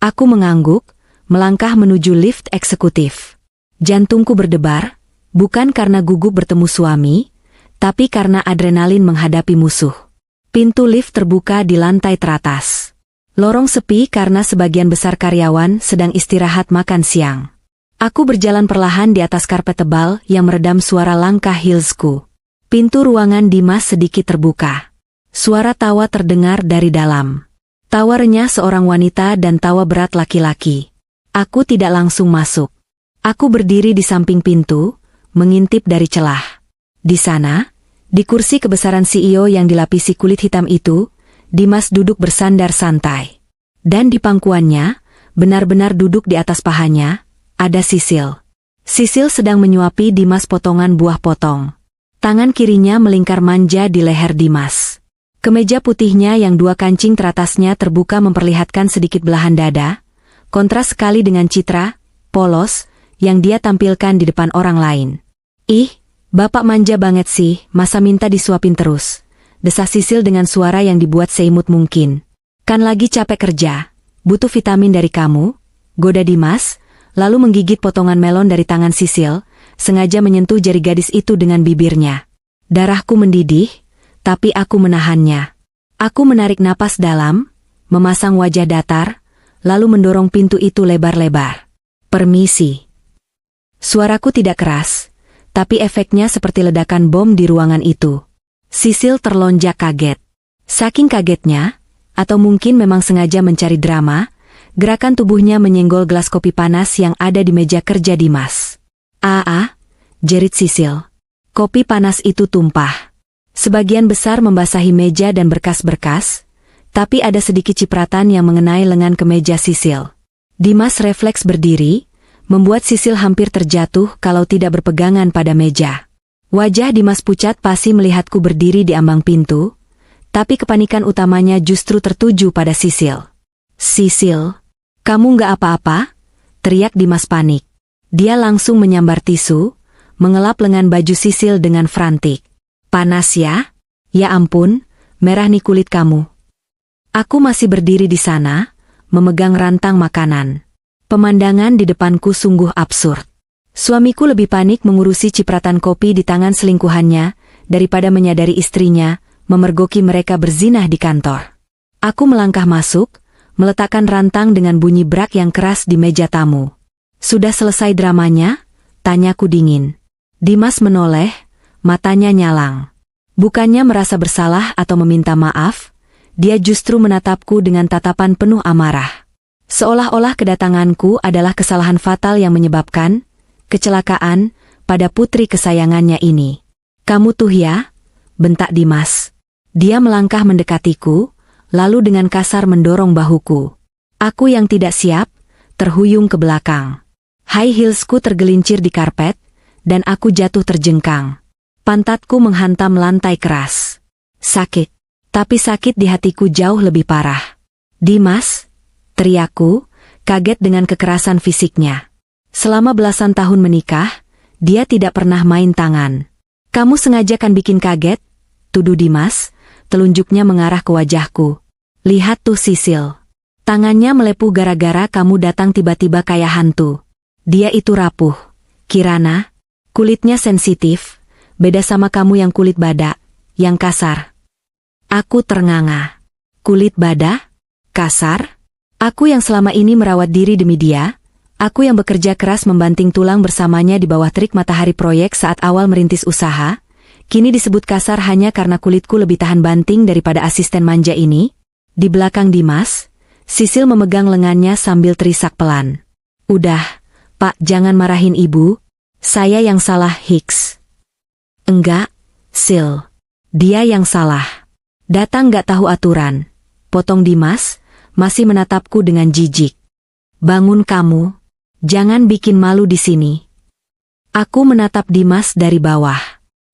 Aku mengangguk, melangkah menuju lift eksekutif. Jantungku berdebar, bukan karena gugup bertemu suami, tapi karena adrenalin menghadapi musuh. Pintu lift terbuka di lantai teratas. Lorong sepi karena sebagian besar karyawan sedang istirahat makan siang. Aku berjalan perlahan di atas karpet tebal yang meredam suara langkah heelsku. Pintu ruangan Dimas sedikit terbuka. Suara tawa terdengar dari dalam. Tawa renyah seorang wanita dan tawa berat laki-laki. Aku tidak langsung masuk. Aku berdiri di samping pintu, mengintip dari celah. Di sana, di kursi kebesaran CEO yang dilapisi kulit hitam itu, Dimas duduk bersandar santai. Dan di pangkuannya, benar-benar duduk di atas pahanya, ada Sisil. Sisil sedang menyuapi Dimas potongan buah potong. Tangan kirinya melingkar manja di leher Dimas. Kemeja putihnya yang dua kancing teratasnya terbuka memperlihatkan sedikit belahan dada, kontras sekali dengan citra, polos, yang dia tampilkan di depan orang lain. Ih, bapak manja banget sih, masa minta disuapin terus. Desah Sisil dengan suara yang dibuat seimut mungkin. Kan lagi capek kerja, butuh vitamin dari kamu, goda Dimas, lalu menggigit potongan melon dari tangan Sisil, sengaja menyentuh jari gadis itu dengan bibirnya. Darahku mendidih, tapi aku menahannya. Aku menarik napas dalam, memasang wajah datar, lalu mendorong pintu itu lebar-lebar. Permisi. Suaraku tidak keras, tapi efeknya seperti ledakan bom di ruangan itu. Sisil terlonjak kaget. Saking kagetnya, atau mungkin memang sengaja mencari drama, gerakan tubuhnya menyenggol gelas kopi panas yang ada di meja kerja Dimas. Jerit Sisil. Kopi panas itu tumpah. Sebagian besar membasahi meja dan berkas-berkas, tapi ada sedikit cipratan yang mengenai lengan kemeja Sisil. Dimas refleks berdiri, membuat Sisil hampir terjatuh kalau tidak berpegangan pada meja. Wajah Dimas pucat pasi melihatku berdiri di ambang pintu, tapi kepanikan utamanya justru tertuju pada Sisil. Sisil, kamu nggak apa-apa? Teriak Dimas panik. Dia langsung menyambar tisu, mengelap lengan baju Sisil dengan frantik. Panas ya? Ya ampun, merah nih kulit kamu. Aku masih berdiri di sana, memegang rantang makanan. Pemandangan di depanku sungguh absurd. Suamiku lebih panik mengurusi cipratan kopi di tangan selingkuhannya, daripada menyadari istrinya, memergoki mereka berzinah di kantor. Aku melangkah masuk, meletakkan rantang dengan bunyi brak yang keras di meja tamu. Sudah selesai dramanya? Tanyaku dingin. Dimas menoleh, matanya nyalang. Bukannya merasa bersalah atau meminta maaf, dia justru menatapku dengan tatapan penuh amarah. Seolah-olah kedatanganku adalah kesalahan fatal yang menyebabkan kecelakaan pada putri kesayangannya ini. Kamu tuh ya? Bentak Dimas. Dia melangkah mendekatiku, lalu dengan kasar mendorong bahuku. Aku yang tidak siap, terhuyung ke belakang. High heelsku tergelincir di karpet, dan aku jatuh terjengkang. Pantatku menghantam lantai keras. Sakit. Tapi sakit di hatiku jauh lebih parah. Dimas, teriakku, kaget dengan kekerasan fisiknya. Selama belasan tahun menikah, dia tidak pernah main tangan. Kamu sengaja kan bikin kaget? Tuduh Dimas, telunjuknya mengarah ke wajahku. Lihat tuh Sisil. Tangannya melepuh gara-gara kamu datang tiba-tiba kayak hantu. Dia itu rapuh. Kirana, kulitnya sensitif, beda sama kamu yang kulit badak, yang kasar. Aku ternganga. Kulit badak? Kasar? Aku yang selama ini merawat diri demi dia, aku yang bekerja keras membanting tulang bersamanya di bawah terik matahari proyek saat awal merintis usaha, kini disebut kasar hanya karena kulitku lebih tahan banting daripada asisten manja ini? Di belakang Dimas, Sisil memegang lengannya sambil terisak pelan. Udah, Pak, jangan marahin ibu. Saya yang salah, Hicks. Enggak, Sil. Dia yang salah. Datang gak tahu aturan. Potong Dimas, masih menatapku dengan jijik. Bangun kamu. Jangan bikin malu di sini. Aku menatap Dimas dari bawah.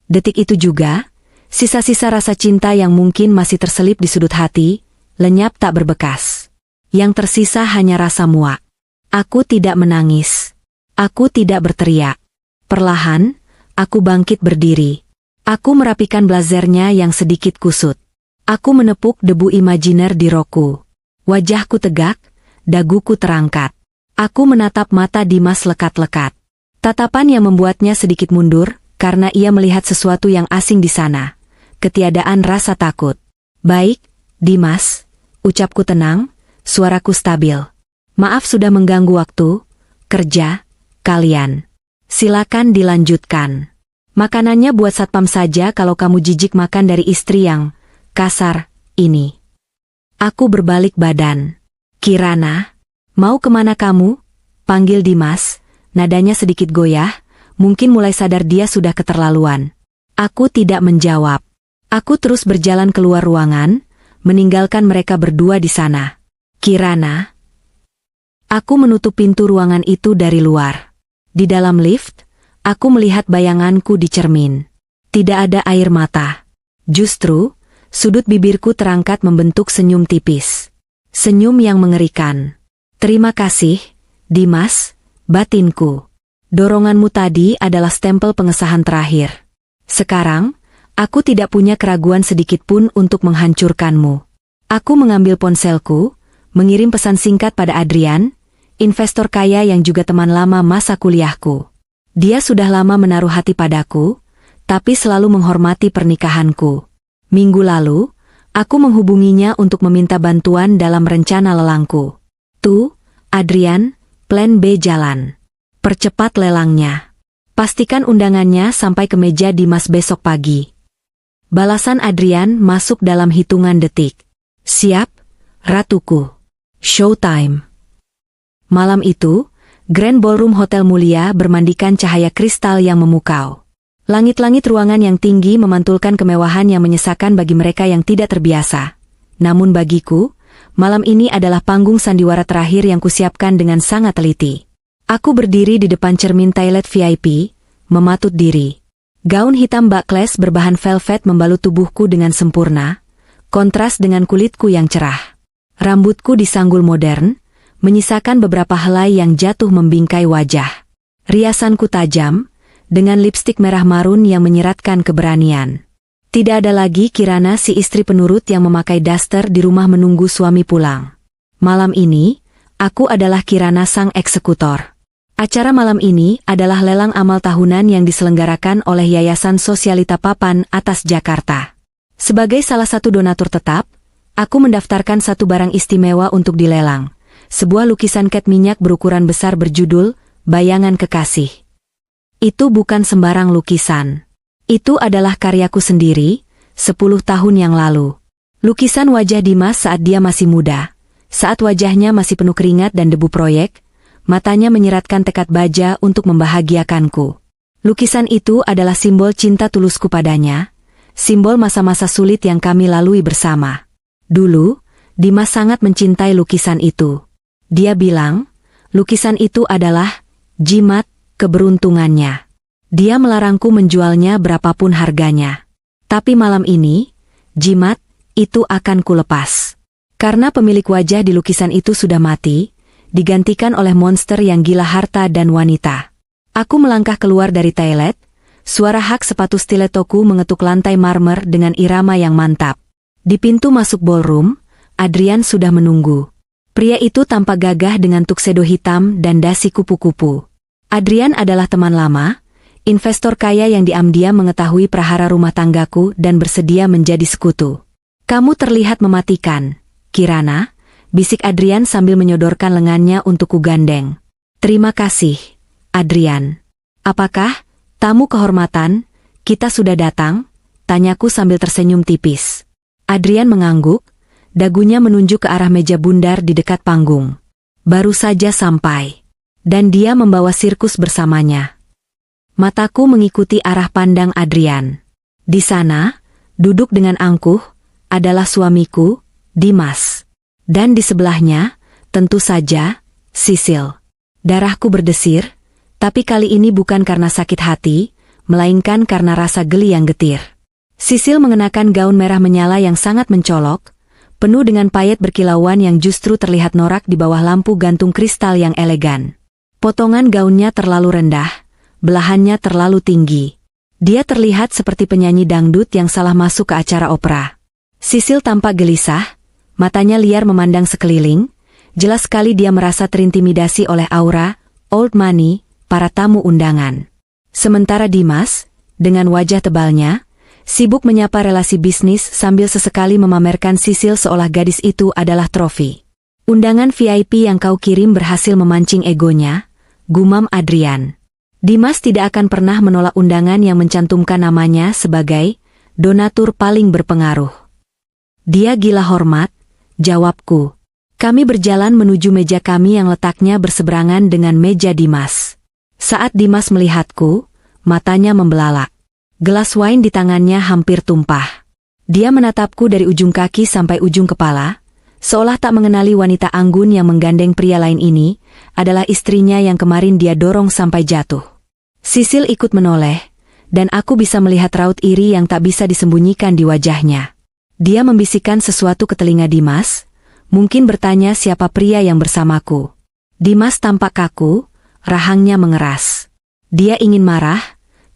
Detik itu juga, sisa-sisa rasa cinta yang mungkin masih terselip di sudut hati, lenyap tak berbekas. Yang tersisa hanya rasa muak. Aku tidak menangis. Aku tidak berteriak. Perlahan, aku bangkit berdiri. Aku merapikan blazernya yang sedikit kusut. Aku menepuk debu imajiner di rokku. Wajahku tegak, daguku terangkat. Aku menatap mata Dimas lekat-lekat. Tatapan yang membuatnya sedikit mundur, karena ia melihat sesuatu yang asing di sana. Ketiadaan rasa takut. Baik, Dimas, ucapku tenang, suaraku stabil. Maaf sudah mengganggu waktu kerja kalian. Silakan dilanjutkan. Makanannya buat satpam saja kalau kamu jijik makan dari istri yang kasar ini. Aku berbalik badan. Kirana, mau kemana kamu? Panggil Dimas, nadanya sedikit goyah, mungkin mulai sadar dia sudah keterlaluan. Aku tidak menjawab. Aku terus berjalan keluar ruangan, meninggalkan mereka berdua di sana. Kirana. Aku menutup pintu ruangan itu dari luar. Di dalam lift, aku melihat bayanganku di cermin. Tidak ada air mata. Justru, sudut bibirku terangkat membentuk senyum tipis. Senyum yang mengerikan. Terima kasih, Dimas, batinku. Doronganmu tadi adalah stempel pengesahan terakhir. Sekarang, aku tidak punya keraguan sedikit pun untuk menghancurkanmu. Aku mengambil ponselku, mengirim pesan singkat pada Adrian, investor kaya yang juga teman lama masa kuliahku. Dia sudah lama menaruh hati padaku, tapi selalu menghormati pernikahanku. Minggu lalu, aku menghubunginya untuk meminta bantuan dalam rencana lelangku. Tuh, Adrian, plan B jalan. Percepat lelangnya. Pastikan undangannya sampai ke meja Dimas besok pagi. Balasan Adrian masuk dalam hitungan detik. Siap, ratuku. Showtime. Malam itu, Grand Ballroom Hotel Mulia bermandikan cahaya kristal yang memukau. Langit-langit ruangan yang tinggi memantulkan kemewahan yang menyesakan bagi mereka yang tidak terbiasa. Namun bagiku, malam ini adalah panggung sandiwara terakhir yang kusiapkan dengan sangat teliti. Aku berdiri di depan cermin toilet VIP, mematut diri. Gaun hitam backless berbahan velvet membalut tubuhku dengan sempurna, kontras dengan kulitku yang cerah. Rambutku disanggul modern, menyisakan beberapa helai yang jatuh membingkai wajah. Riasanku tajam, dengan lipstik merah marun yang menyeratkan keberanian. Tidak ada lagi Kirana si istri penurut yang memakai daster di rumah menunggu suami pulang. Malam ini, aku adalah Kirana sang eksekutor. Acara malam ini adalah lelang amal tahunan yang diselenggarakan oleh Yayasan Sosialita Papan Atas Jakarta. Sebagai salah satu donatur tetap, aku mendaftarkan satu barang istimewa untuk dilelang. Sebuah lukisan cat minyak berukuran besar berjudul Bayangan Kekasih. Itu bukan sembarang lukisan. Itu adalah karyaku sendiri, 10 tahun yang lalu. Lukisan wajah Dimas saat dia masih muda, saat wajahnya masih penuh keringat dan debu proyek, matanya menyeratkan tekad baja untuk membahagiakanku. Lukisan itu adalah simbol cinta tulusku padanya, simbol masa-masa sulit yang kami lalui bersama. Dulu, Dimas sangat mencintai lukisan itu. Dia bilang, lukisan itu adalah jimat keberuntungannya. Dia melarangku menjualnya berapapun harganya. Tapi malam ini, jimat itu akan kulepas. Karena pemilik wajah di lukisan itu sudah mati, digantikan oleh monster yang gila harta dan wanita. Aku melangkah keluar dari toilet, suara hak sepatu stiletoku mengetuk lantai marmer dengan irama yang mantap. Di pintu masuk ballroom, Adrian sudah menunggu. Pria itu tampak gagah dengan tuxedo hitam dan dasi kupu-kupu. Adrian adalah teman lama, investor kaya yang diam-diam mengetahui prahara rumah tanggaku dan bersedia menjadi sekutu. Kamu terlihat mematikan, Kirana, bisik Adrian sambil menyodorkan lengannya untuk kugandeng. Terima kasih, Adrian. Apakah, tamu kehormatan, kita sudah datang? Tanyaku sambil tersenyum tipis. Adrian mengangguk, dagunya menunjuk ke arah meja bundar di dekat panggung. Baru saja sampai. Dan dia membawa sirkus bersamanya. Mataku mengikuti arah pandang Adrian. Di sana, duduk dengan angkuh, adalah suamiku, Dimas. Dan di sebelahnya, tentu saja, Sisil. Darahku berdesir, tapi kali ini bukan karena sakit hati, melainkan karena rasa geli yang getir. Sisil mengenakan gaun merah menyala yang sangat mencolok, penuh dengan payet berkilauan yang justru terlihat norak di bawah lampu gantung kristal yang elegan. Potongan gaunnya terlalu rendah, belahannya terlalu tinggi. Dia terlihat seperti penyanyi dangdut yang salah masuk ke acara opera. Sisil tampak gelisah, matanya liar memandang sekeliling, jelas sekali dia merasa terintimidasi oleh aura, old money, para tamu undangan. Sementara Dimas, dengan wajah tebalnya, sibuk menyapa relasi bisnis sambil sesekali memamerkan Sisil seolah gadis itu adalah trofi. Undangan VIP yang kau kirim berhasil memancing egonya, gumam Adrian. Dimas tidak akan pernah menolak undangan yang mencantumkan namanya sebagai donatur paling berpengaruh. Dia gila hormat, jawabku. Kami berjalan menuju meja kami yang letaknya berseberangan dengan meja Dimas. Saat Dimas melihatku, matanya membelalak. Gelas wine di tangannya hampir tumpah. Dia menatapku dari ujung kaki sampai ujung kepala, seolah tak mengenali wanita anggun yang menggandeng pria lain ini, adalah istrinya yang kemarin dia dorong sampai jatuh. Sisil ikut menoleh, dan aku bisa melihat raut iri yang tak bisa disembunyikan di wajahnya. Dia membisikkan sesuatu ke telinga Dimas, mungkin bertanya siapa pria yang bersamaku. Dimas tampak kaku, rahangnya mengeras. Dia ingin marah,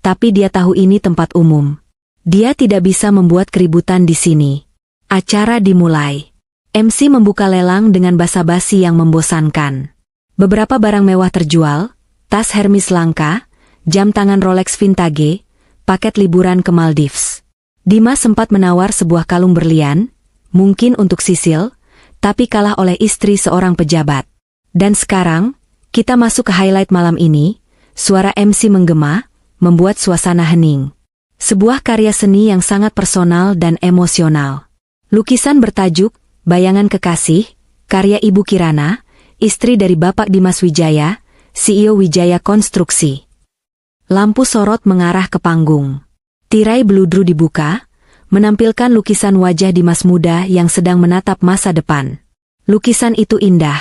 tapi dia tahu ini tempat umum. Dia tidak bisa membuat keributan di sini. Acara dimulai. MC membuka lelang dengan basa-basi yang membosankan. Beberapa barang mewah terjual, tas Hermes langka, jam tangan Rolex vintage, paket liburan ke Maldives. Dimas sempat menawar sebuah kalung berlian, mungkin untuk Sisil, tapi kalah oleh istri seorang pejabat. Dan sekarang, kita masuk ke highlight malam ini. Suara MC menggema, membuat suasana hening. Sebuah karya seni yang sangat personal dan emosional. Lukisan bertajuk, Bayangan Kekasih, karya Ibu Kirana, istri dari Bapak Dimas Wijaya, CEO Wijaya Konstruksi. Lampu sorot mengarah ke panggung. Tirai beludru dibuka, menampilkan lukisan wajah Dimas muda yang sedang menatap masa depan. Lukisan itu indah,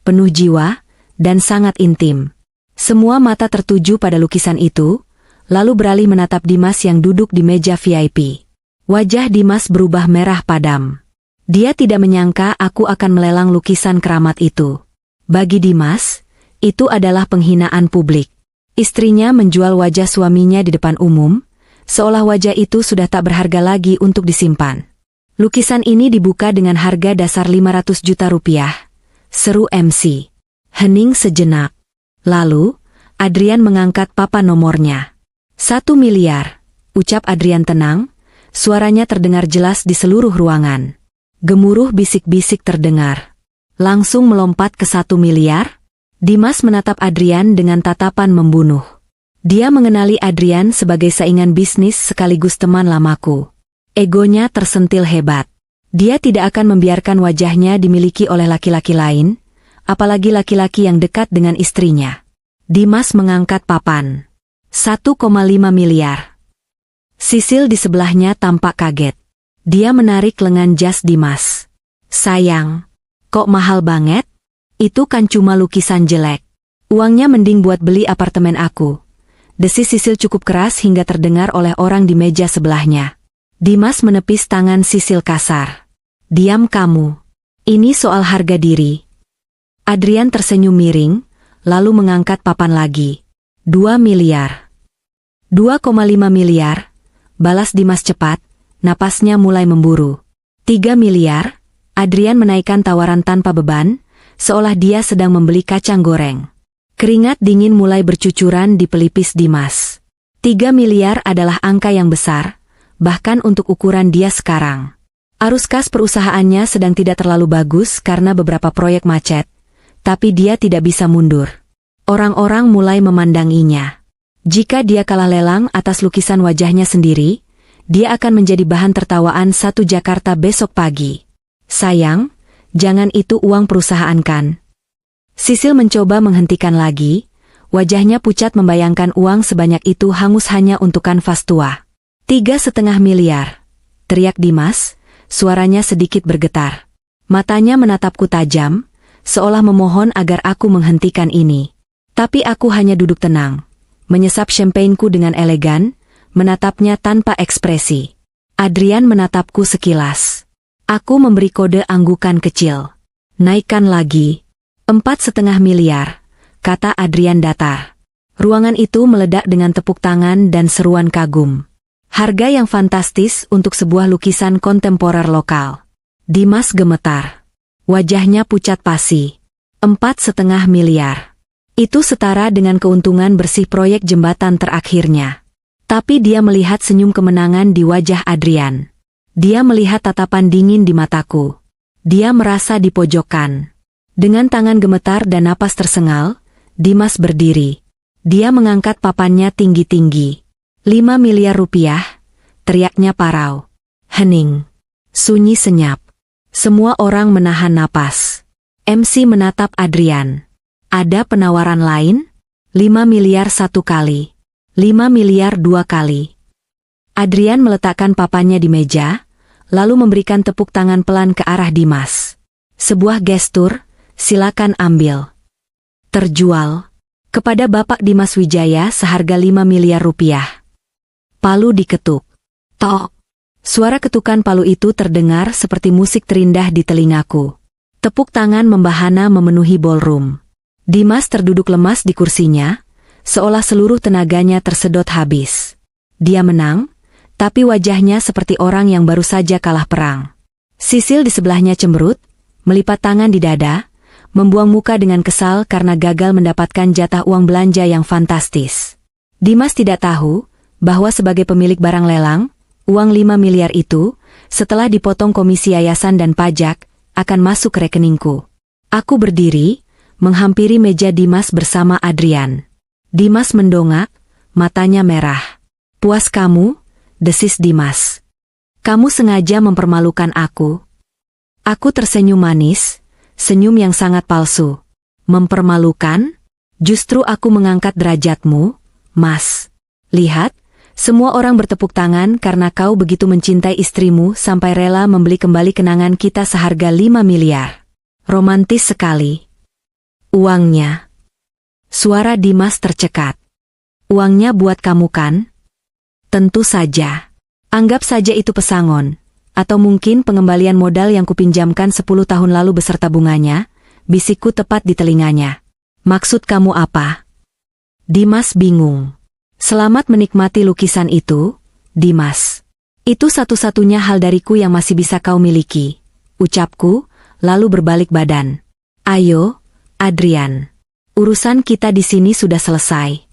penuh jiwa, dan sangat intim. Semua mata tertuju pada lukisan itu, lalu beralih menatap Dimas yang duduk di meja VIP. Wajah Dimas berubah merah padam. Dia tidak menyangka aku akan melelang lukisan keramat itu. Bagi Dimas, itu adalah penghinaan publik. Istrinya menjual wajah suaminya di depan umum, seolah wajah itu sudah tak berharga lagi untuk disimpan. Lukisan ini dibuka dengan harga dasar 500 juta rupiah. Seru MC. Hening sejenak. Lalu, Adrian mengangkat papan nomornya. 1 miliar, ucap Adrian tenang, suaranya terdengar jelas di seluruh ruangan. Gemuruh bisik-bisik terdengar. Langsung melompat ke 1 miliar? Dimas menatap Adrian dengan tatapan membunuh. Dia mengenali Adrian sebagai saingan bisnis sekaligus teman lamaku. Egonya tersentil hebat. Dia tidak akan membiarkan wajahnya dimiliki oleh laki-laki lain, apalagi laki-laki yang dekat dengan istrinya. Dimas mengangkat papan. 1,5 miliar. Sisil di sebelahnya tampak kaget. Dia menarik lengan jas Dimas. Sayang, kok mahal banget? Itu kan cuma lukisan jelek. Uangnya mending buat beli apartemen aku. Desis Sisil cukup keras hingga terdengar oleh orang di meja sebelahnya. Dimas menepis tangan Sisil kasar. Diam kamu. Ini soal harga diri. Adrian tersenyum miring, lalu mengangkat papan lagi. 2 miliar. 2,5 miliar. Balas Dimas cepat, napasnya mulai memburu. 3 miliar. Adrian menaikkan tawaran tanpa beban, seolah dia sedang membeli kacang goreng. Keringat dingin mulai bercucuran di pelipis Dimas. 3 miliar adalah angka yang besar, bahkan untuk ukuran dia sekarang. Arus kas perusahaannya sedang tidak terlalu bagus karena beberapa proyek macet, tapi dia tidak bisa mundur. Orang-orang mulai memandanginya. Jika dia kalah lelang atas lukisan wajahnya sendiri, dia akan menjadi bahan tertawaan satu Jakarta besok pagi. Sayang, jangan itu uang perusahaan kan? Sisil mencoba menghentikan lagi, wajahnya pucat membayangkan uang sebanyak itu hangus hanya untuk kanvas tua. 3,5 miliar, teriak Dimas, suaranya sedikit bergetar. Matanya menatapku tajam, seolah memohon agar aku menghentikan ini. Tapi aku hanya duduk tenang, menyesap champagneku dengan elegan, menatapnya tanpa ekspresi. Adrian menatapku sekilas. Aku memberi kode anggukan kecil. Naikkan lagi. 4,5 miliar, kata Adrian datar. Ruangan itu meledak dengan tepuk tangan dan seruan kagum. Harga yang fantastis untuk sebuah lukisan kontemporer lokal. Dimas gemetar. Wajahnya pucat pasi. 4,5 miliar. Itu setara dengan keuntungan bersih proyek jembatan terakhirnya. Tapi dia melihat senyum kemenangan di wajah Adrian. Dia melihat tatapan dingin di mataku. Dia merasa dipojokkan. Dengan tangan gemetar dan napas tersengal, Dimas berdiri. Dia mengangkat papannya tinggi-tinggi. 5 miliar rupiah, teriaknya parau. Hening. Sunyi senyap. Semua orang menahan napas. MC menatap Adrian. Ada penawaran lain? 5 miliar 1 kali. 5 miliar 2 kali. Adrian meletakkan papannya di meja, lalu memberikan tepuk tangan pelan ke arah Dimas. Sebuah gestur, silakan ambil. Terjual. Kepada Bapak Dimas Wijaya seharga 5 miliar rupiah. Palu diketuk. Tok. Suara ketukan palu itu terdengar seperti musik terindah di telingaku. Tepuk tangan membahana memenuhi ballroom. Dimas terduduk lemas di kursinya, seolah seluruh tenaganya tersedot habis. Dia menang, tapi wajahnya seperti orang yang baru saja kalah perang. Sisil di sebelahnya cemberut, melipat tangan di dada, membuang muka dengan kesal karena gagal mendapatkan jatah uang belanja yang fantastis. Dimas tidak tahu bahwa sebagai pemilik barang lelang, uang 5 miliar itu, setelah dipotong komisi yayasan dan pajak, akan masuk ke rekeningku. Aku berdiri, menghampiri meja Dimas bersama Adrian. Dimas mendongak, matanya merah. Puas kamu? Desis Dimas. Kamu sengaja mempermalukan aku. Aku tersenyum manis, senyum yang sangat palsu. Mempermalukan? Justru aku mengangkat derajatmu, Mas. Lihat, semua orang bertepuk tangan karena kau begitu mencintai istrimu sampai rela membeli kembali kenangan kita seharga 5 miliar. Romantis sekali. Uangnya. Suara Dimas tercekat. Uangnya buat kamu kan? Tentu saja. Anggap saja itu pesangon. Atau mungkin pengembalian modal yang kupinjamkan 10 tahun lalu beserta bunganya, bisikku tepat di telinganya. Maksud kamu apa? Dimas bingung. Selamat menikmati lukisan itu, Dimas. Itu satu-satunya hal dariku yang masih bisa kau miliki. Ucapku, lalu berbalik badan. Ayo, Adrian. Urusan kita di sini sudah selesai.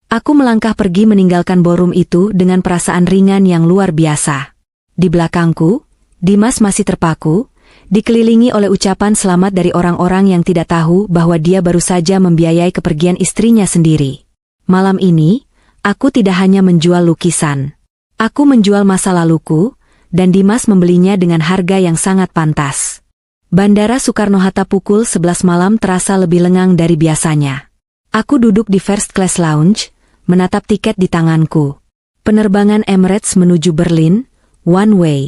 Aku melangkah pergi meninggalkan ballroom itu dengan perasaan ringan yang luar biasa. Di belakangku, Dimas masih terpaku, dikelilingi oleh ucapan selamat dari orang-orang yang tidak tahu bahwa dia baru saja membiayai kepergian istrinya sendiri. Malam ini, aku tidak hanya menjual lukisan. Aku menjual masa laluku, dan Dimas membelinya dengan harga yang sangat pantas. Bandara Soekarno-Hatta pukul 11 malam terasa lebih lengang dari biasanya. Aku duduk di first class lounge, menatap tiket di tanganku. Penerbangan Emirates menuju Berlin, one way.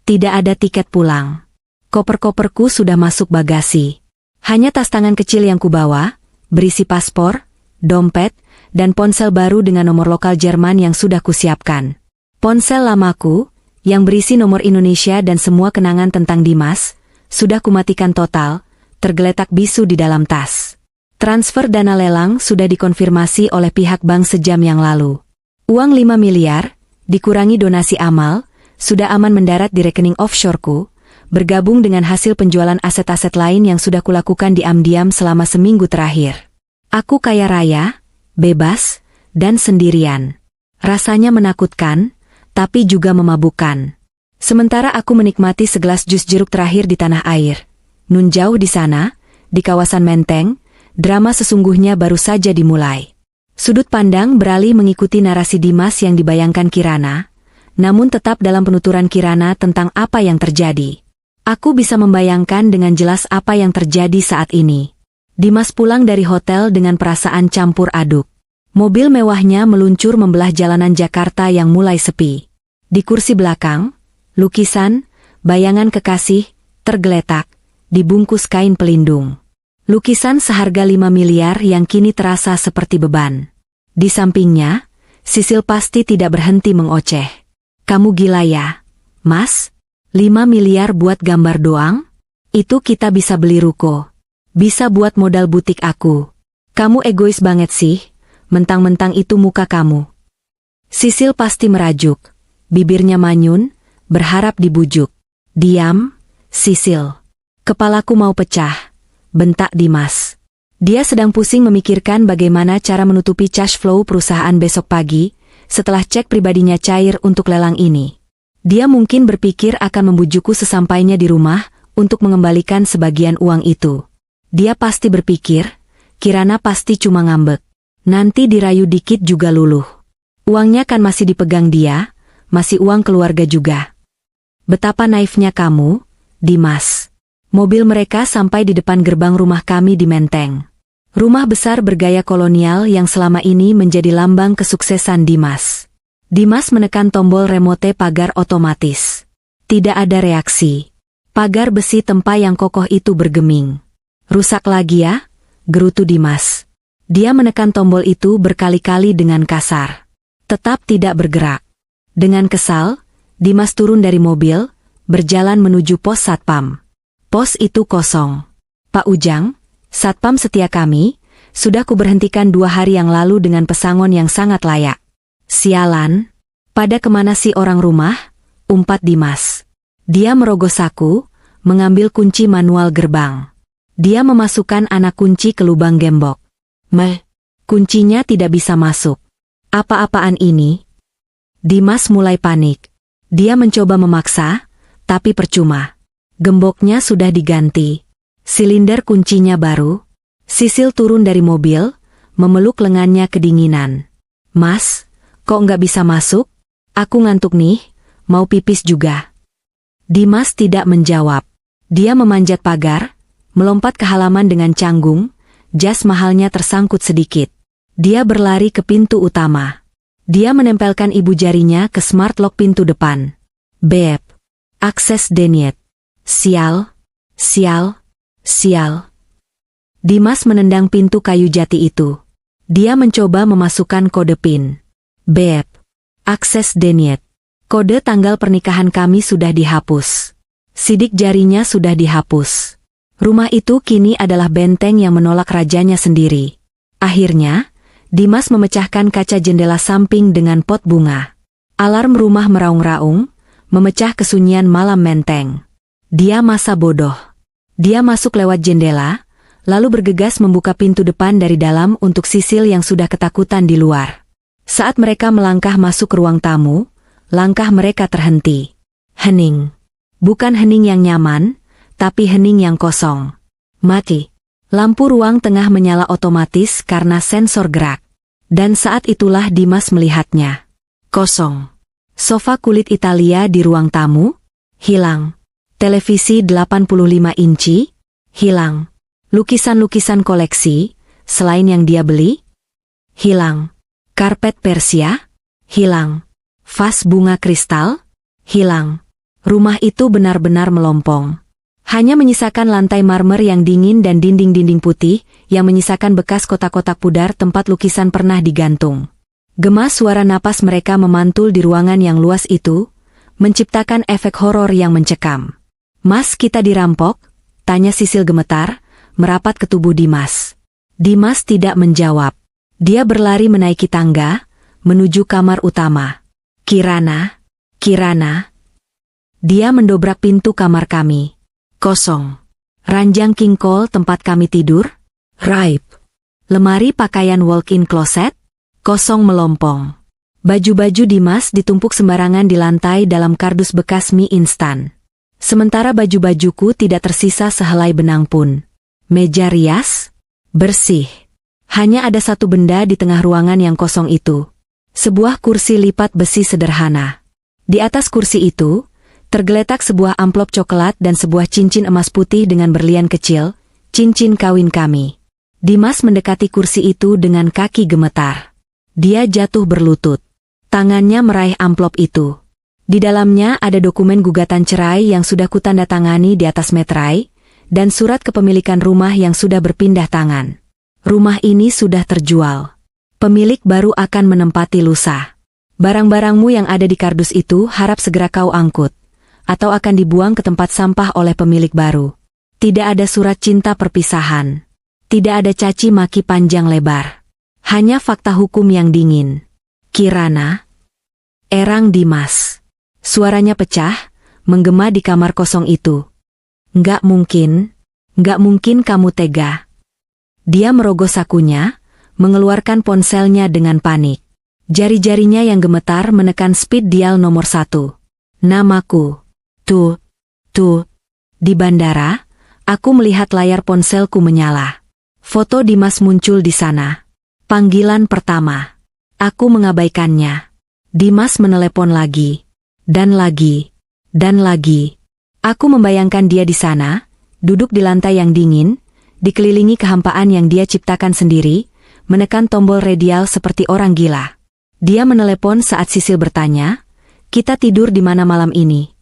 Tidak ada tiket pulang. Koper-koperku sudah masuk bagasi. Hanya tas tangan kecil yang kubawa, berisi paspor, dompet, dan ponsel baru dengan nomor lokal Jerman yang sudah kusiapkan. Ponsel lamaku, yang berisi nomor Indonesia dan semua kenangan tentang Dimas, sudah kumatikan total, tergeletak bisu di dalam tas. Transfer dana lelang sudah dikonfirmasi oleh pihak bank sejam yang lalu. Uang 5 miliar, dikurangi donasi amal, sudah aman mendarat di rekening offshoreku, bergabung dengan hasil penjualan aset-aset lain yang sudah kulakukan diam-diam selama seminggu terakhir. Aku kaya raya, bebas, dan sendirian. Rasanya menakutkan, tapi juga memabukkan. Sementara aku menikmati segelas jus jeruk terakhir di tanah air. Nun jauh di sana, di kawasan Menteng, drama sesungguhnya baru saja dimulai. Sudut pandang beralih mengikuti narasi Dimas yang dibayangkan Kirana, namun tetap dalam penuturan Kirana tentang apa yang terjadi. Aku bisa membayangkan dengan jelas apa yang terjadi saat ini. Dimas pulang dari hotel dengan perasaan campur aduk. Mobil mewahnya meluncur membelah jalanan Jakarta yang mulai sepi. Di kursi belakang, lukisan, bayangan kekasih, tergeletak, dibungkus kain pelindung. Lukisan seharga 5 miliar yang kini terasa seperti beban. Di sampingnya, Sisil pasti tidak berhenti mengoceh. Kamu gila ya, Mas? 5 miliar buat gambar doang? Itu kita bisa beli ruko. Bisa buat modal butik aku. Kamu egois banget sih, mentang-mentang itu muka kamu. Sisil pasti merajuk. Bibirnya manyun, berharap dibujuk. Diam, Sisil. Kepalaku mau pecah, bentak Dimas. Dia sedang pusing memikirkan bagaimana cara menutupi cash flow perusahaan besok pagi, setelah cek pribadinya cair untuk lelang ini. Dia mungkin berpikir akan membujukku sesampainya di rumah untuk mengembalikan sebagian uang itu. Dia pasti berpikir, Kirana pasti cuma ngambek. Nanti dirayu dikit juga luluh. Uangnya kan masih dipegang dia, masih uang keluarga juga. Betapa naifnya kamu, Dimas. Mobil mereka sampai di depan gerbang rumah kami di Menteng. Rumah besar bergaya kolonial yang selama ini menjadi lambang kesuksesan Dimas. Dimas menekan tombol remote pagar otomatis. Tidak ada reaksi. Pagar besi tempa yang kokoh itu bergeming. Rusak lagi ya? Gerutu Dimas. Dia menekan tombol itu berkali-kali dengan kasar. Tetap tidak bergerak. Dengan kesal, Dimas turun dari mobil, berjalan menuju pos satpam. Pos itu kosong. Pak Ujang, satpam setia kami, sudah kuberhentikan 2 hari yang lalu dengan pesangon yang sangat layak. Sialan, pada kemana sih orang rumah? Umpat Dimas. Dia merogoh saku, mengambil kunci manual gerbang. Dia memasukkan anak kunci ke lubang gembok. Kuncinya tidak bisa masuk. Apa-apaan ini? Dimas mulai panik. Dia mencoba memaksa, tapi percuma. Gemboknya sudah diganti. Silinder kuncinya baru. Sisil turun dari mobil, memeluk lengannya kedinginan. Mas, kok nggak bisa masuk? Aku ngantuk nih, mau pipis juga. Dimas tidak menjawab. Dia memanjat pagar, melompat ke halaman dengan canggung, jas mahalnya tersangkut sedikit. Dia berlari ke pintu utama. Dia menempelkan ibu jarinya ke smart lock pintu depan. Beb. Akses denied. Sial. Sial. Sial. Dimas menendang pintu kayu jati itu. Dia mencoba memasukkan kode PIN. Beb. Akses denied. Kode tanggal pernikahan kami sudah dihapus. Sidik jarinya sudah dihapus. Rumah itu kini adalah benteng yang menolak rajanya sendiri. Akhirnya, Dimas memecahkan kaca jendela samping dengan pot bunga. Alarm rumah meraung-raung, memecah kesunyian malam menteng. Dia masa bodoh. Dia masuk lewat jendela, lalu bergegas membuka pintu depan dari dalam untuk Sisil yang sudah ketakutan di luar. Saat mereka melangkah masuk ke ruang tamu, langkah mereka terhenti. Hening. Bukan hening yang nyaman, tapi hening yang kosong. Mati. Lampu ruang tengah menyala otomatis karena sensor gerak. Dan saat itulah Dimas melihatnya. Kosong. Sofa kulit Italia di ruang tamu, hilang. Televisi 85 inci, hilang. Lukisan-lukisan koleksi, selain yang dia beli, hilang. Karpet Persia, hilang. Vas bunga kristal, hilang. Rumah itu benar-benar melompong. Hanya menyisakan lantai marmer yang dingin dan dinding-dinding putih, yang menyisakan bekas kotak-kotak pudar tempat lukisan pernah digantung. Gemas suara napas mereka memantul di ruangan yang luas itu, menciptakan efek horor yang mencekam. Mas, kita dirampok? Tanya Sisil gemetar, merapat ke tubuh Dimas. Dimas tidak menjawab. Dia berlari menaiki tangga, menuju kamar utama. Kirana, Kirana. Dia mendobrak pintu kamar kami. Kosong. Ranjang king cole tempat kami tidur, raib. Lemari pakaian walk-in closet, kosong melompong. Baju-baju Dimas ditumpuk sembarangan di lantai dalam kardus bekas mie instan. Sementara baju-bajuku tidak tersisa sehelai benang pun. Meja rias, bersih. Hanya ada satu benda di tengah ruangan yang kosong itu. Sebuah kursi lipat besi sederhana. Di atas kursi itu, tergeletak sebuah amplop coklat dan sebuah cincin emas putih dengan berlian kecil, cincin kawin kami. Dimas mendekati kursi itu dengan kaki gemetar. Dia jatuh berlutut. Tangannya meraih amplop itu. Di dalamnya ada dokumen gugatan cerai yang sudah kutandatangani di atas meterai, dan surat kepemilikan rumah yang sudah berpindah tangan. Rumah ini sudah terjual. Pemilik baru akan menempati lusa. Barang-barangmu yang ada di kardus itu harap segera kau angkut, atau akan dibuang ke tempat sampah oleh pemilik baru. Tidak ada surat cinta perpisahan. Tidak ada caci maki panjang lebar. Hanya fakta hukum yang dingin. Kirana. Erang Dimas. Suaranya pecah, menggema di kamar kosong itu. Nggak mungkin kamu tega. Dia merogoh sakunya, mengeluarkan ponselnya dengan panik. Jari-jarinya yang gemetar menekan speed dial nomor 1. Namaku. Tuh. Di bandara, aku melihat layar ponselku menyala. Foto Dimas muncul di sana. Panggilan pertama. Aku mengabaikannya. Dimas menelepon lagi. Dan lagi. Aku membayangkan dia di sana, duduk di lantai yang dingin, dikelilingi kehampaan yang dia ciptakan sendiri, menekan tombol radial seperti orang gila. Dia menelepon saat Sisil bertanya, "Kita tidur di mana malam ini?"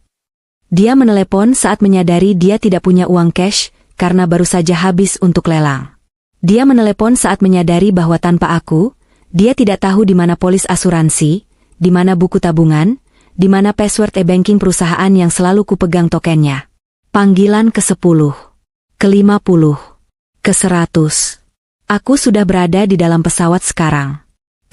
Dia menelepon saat menyadari dia tidak punya uang cash, karena baru saja habis untuk lelang. Dia menelepon saat menyadari bahwa tanpa aku, dia tidak tahu di mana polis asuransi, di mana buku tabungan, di mana password e-banking perusahaan yang selalu kupegang tokennya. Panggilan ke-10, ke-50, ke-100. Aku sudah berada di dalam pesawat sekarang.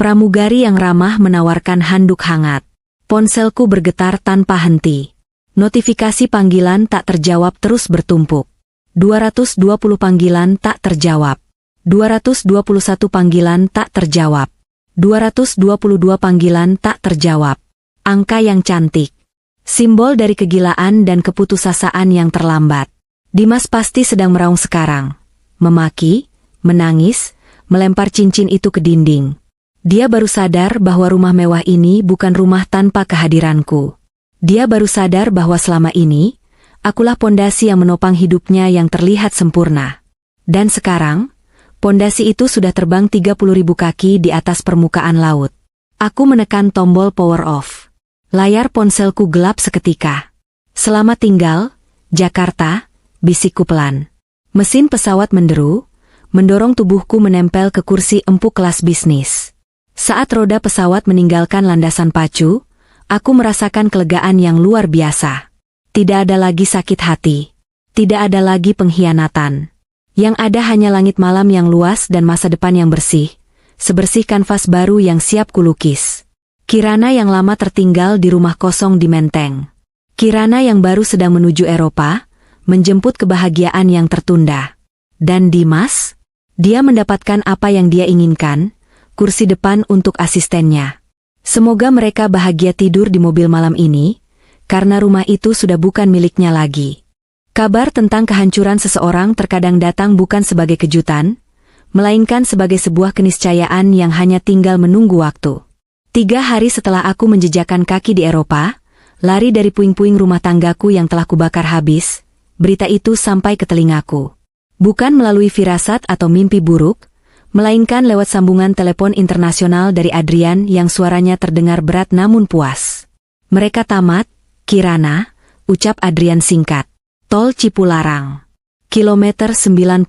Pramugari yang ramah menawarkan handuk hangat. Ponselku bergetar tanpa henti. Notifikasi panggilan tak terjawab terus bertumpuk. 220 panggilan tak terjawab. 221 panggilan tak terjawab. 222 panggilan tak terjawab. Angka yang cantik. Simbol dari kegilaan dan keputusasaan yang terlambat. Dimas pasti sedang meraung sekarang. Memaki, menangis, melempar cincin itu ke dinding. Dia baru sadar bahwa rumah mewah ini bukan rumah tanpa kehadiranku. Dia baru sadar bahwa selama ini, akulah pondasi yang menopang hidupnya yang terlihat sempurna. Dan sekarang, pondasi itu sudah terbang 30.000 kaki di atas permukaan laut. Aku menekan tombol power off. Layar ponselku gelap seketika. Selamat tinggal, Jakarta, bisikku pelan. Mesin pesawat menderu, mendorong tubuhku menempel ke kursi empuk kelas bisnis. Saat roda pesawat meninggalkan landasan pacu, aku merasakan kelegaan yang luar biasa. Tidak ada lagi sakit hati. Tidak ada lagi pengkhianatan. Yang ada hanya langit malam yang luas dan masa depan yang bersih, sebersih kanvas baru yang siap kulukis. Kirana yang lama tertinggal di rumah kosong di Menteng. Kirana yang baru sedang menuju Eropa, menjemput kebahagiaan yang tertunda. Dan Dimas? Dia mendapatkan apa yang dia inginkan, kursi depan untuk asistennya. Semoga mereka bahagia tidur di mobil malam ini, karena rumah itu sudah bukan miliknya lagi. Kabar tentang kehancuran seseorang terkadang datang bukan sebagai kejutan, melainkan sebagai sebuah keniscayaan yang hanya tinggal menunggu waktu. 3 hari setelah aku menjejakkan kaki di Eropa, lari dari puing-puing rumah tanggaku yang telah kubakar habis, berita itu sampai ke telingaku. Bukan melalui firasat atau mimpi buruk, melainkan lewat sambungan telepon internasional dari Adrian yang suaranya terdengar berat namun puas. Mereka tamat, Kirana, ucap Adrian singkat. Tol Cipularang. Kilometer 90.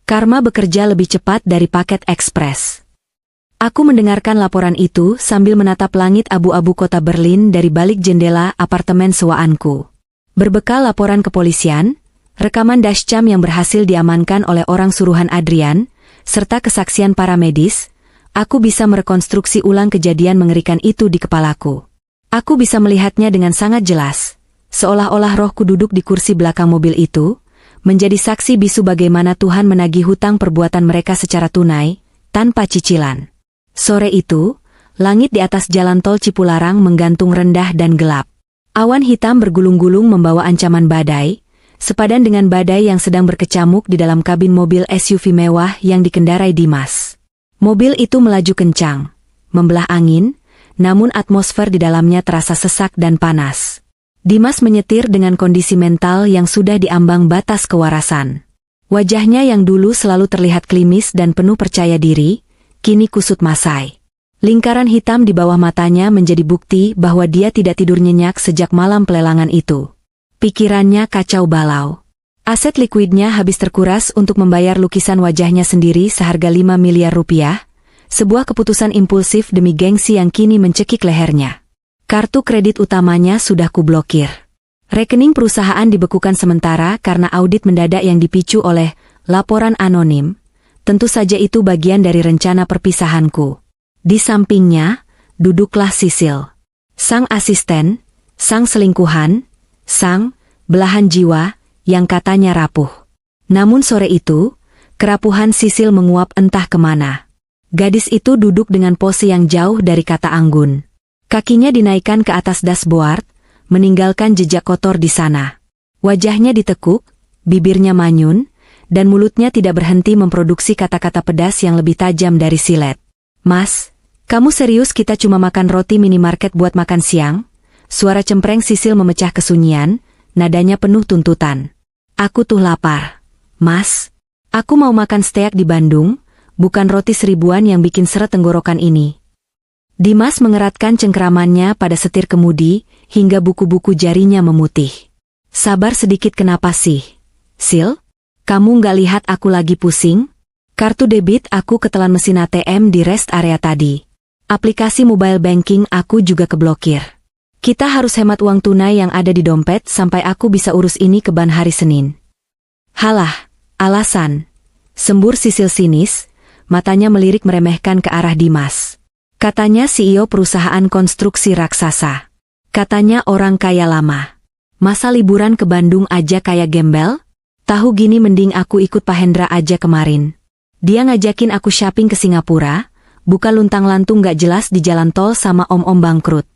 Karma bekerja lebih cepat dari paket ekspres. Aku mendengarkan laporan itu sambil menatap langit abu-abu kota Berlin dari balik jendela apartemen sewaanku. Berbekal laporan kepolisian, rekaman dashcam yang berhasil diamankan oleh orang suruhan Adrian, serta kesaksian para medis, aku bisa merekonstruksi ulang kejadian mengerikan itu di kepalaku. Aku bisa melihatnya dengan sangat jelas, seolah-olah rohku duduk di kursi belakang mobil itu, menjadi saksi bisu bagaimana Tuhan menagih hutang perbuatan mereka secara tunai, tanpa cicilan. Sore itu, langit di atas jalan tol Cipularang menggantung rendah dan gelap. Awan hitam bergulung-gulung membawa ancaman badai, sepadan dengan badai yang sedang berkecamuk di dalam kabin mobil SUV mewah yang dikendarai Dimas. Mobil itu melaju kencang, membelah angin, namun atmosfer di dalamnya terasa sesak dan panas. Dimas menyetir dengan kondisi mental yang sudah diambang batas kewarasan. Wajahnya yang dulu selalu terlihat klimis dan penuh percaya diri, kini kusut masai. Lingkaran hitam di bawah matanya menjadi bukti bahwa dia tidak tidur nyenyak sejak malam pelelangan itu. Pikirannya kacau balau. Aset likuidnya habis terkuras untuk membayar lukisan wajahnya sendiri seharga 5 miliar rupiah, sebuah keputusan impulsif demi gengsi yang kini mencekik lehernya. Kartu kredit utamanya sudah kublokir. Rekening perusahaan dibekukan sementara karena audit mendadak yang dipicu oleh laporan anonim. Tentu saja itu bagian dari rencana perpisahanku. Di sampingnya, duduklah Sisil. Sang asisten, sang selingkuhan, sang belahan jiwa, yang katanya rapuh. Namun sore itu, kerapuhan Sisil menguap entah kemana. Gadis itu duduk dengan pose yang jauh dari kata anggun. Kakinya dinaikkan ke atas dashboard, meninggalkan jejak kotor di sana. Wajahnya ditekuk, bibirnya manyun, dan mulutnya tidak berhenti memproduksi kata-kata pedas yang lebih tajam dari silet. Mas, kamu serius kita cuma makan roti minimarket buat makan siang? Suara cempreng Sisil memecah kesunyian, nadanya penuh tuntutan. Aku tuh lapar. Mas, aku mau makan steak di Bandung, bukan roti seribuan yang bikin seret tenggorokan ini. Dimas mengeratkan cengkeramannya pada setir kemudi, hingga buku-buku jarinya memutih. Sabar sedikit kenapa sih? Sil? Kamu nggak lihat aku lagi pusing? Kartu debit aku ketelan mesin ATM di rest area tadi. Aplikasi mobile banking aku juga keblokir. Kita harus hemat uang tunai yang ada di dompet sampai aku bisa urus ini ke ban hari Senin. Halah, alasan. Sembur Sisil sinis, matanya melirik meremehkan ke arah Dimas. Katanya CEO perusahaan konstruksi raksasa. Katanya orang kaya lama. Masa liburan ke Bandung aja kayak gembel? Tahu gini mending aku ikut Pak Hendra aja kemarin. Dia ngajakin aku shopping ke Singapura, bukan luntang-lantung gak jelas di jalan tol sama om-om bangkrut.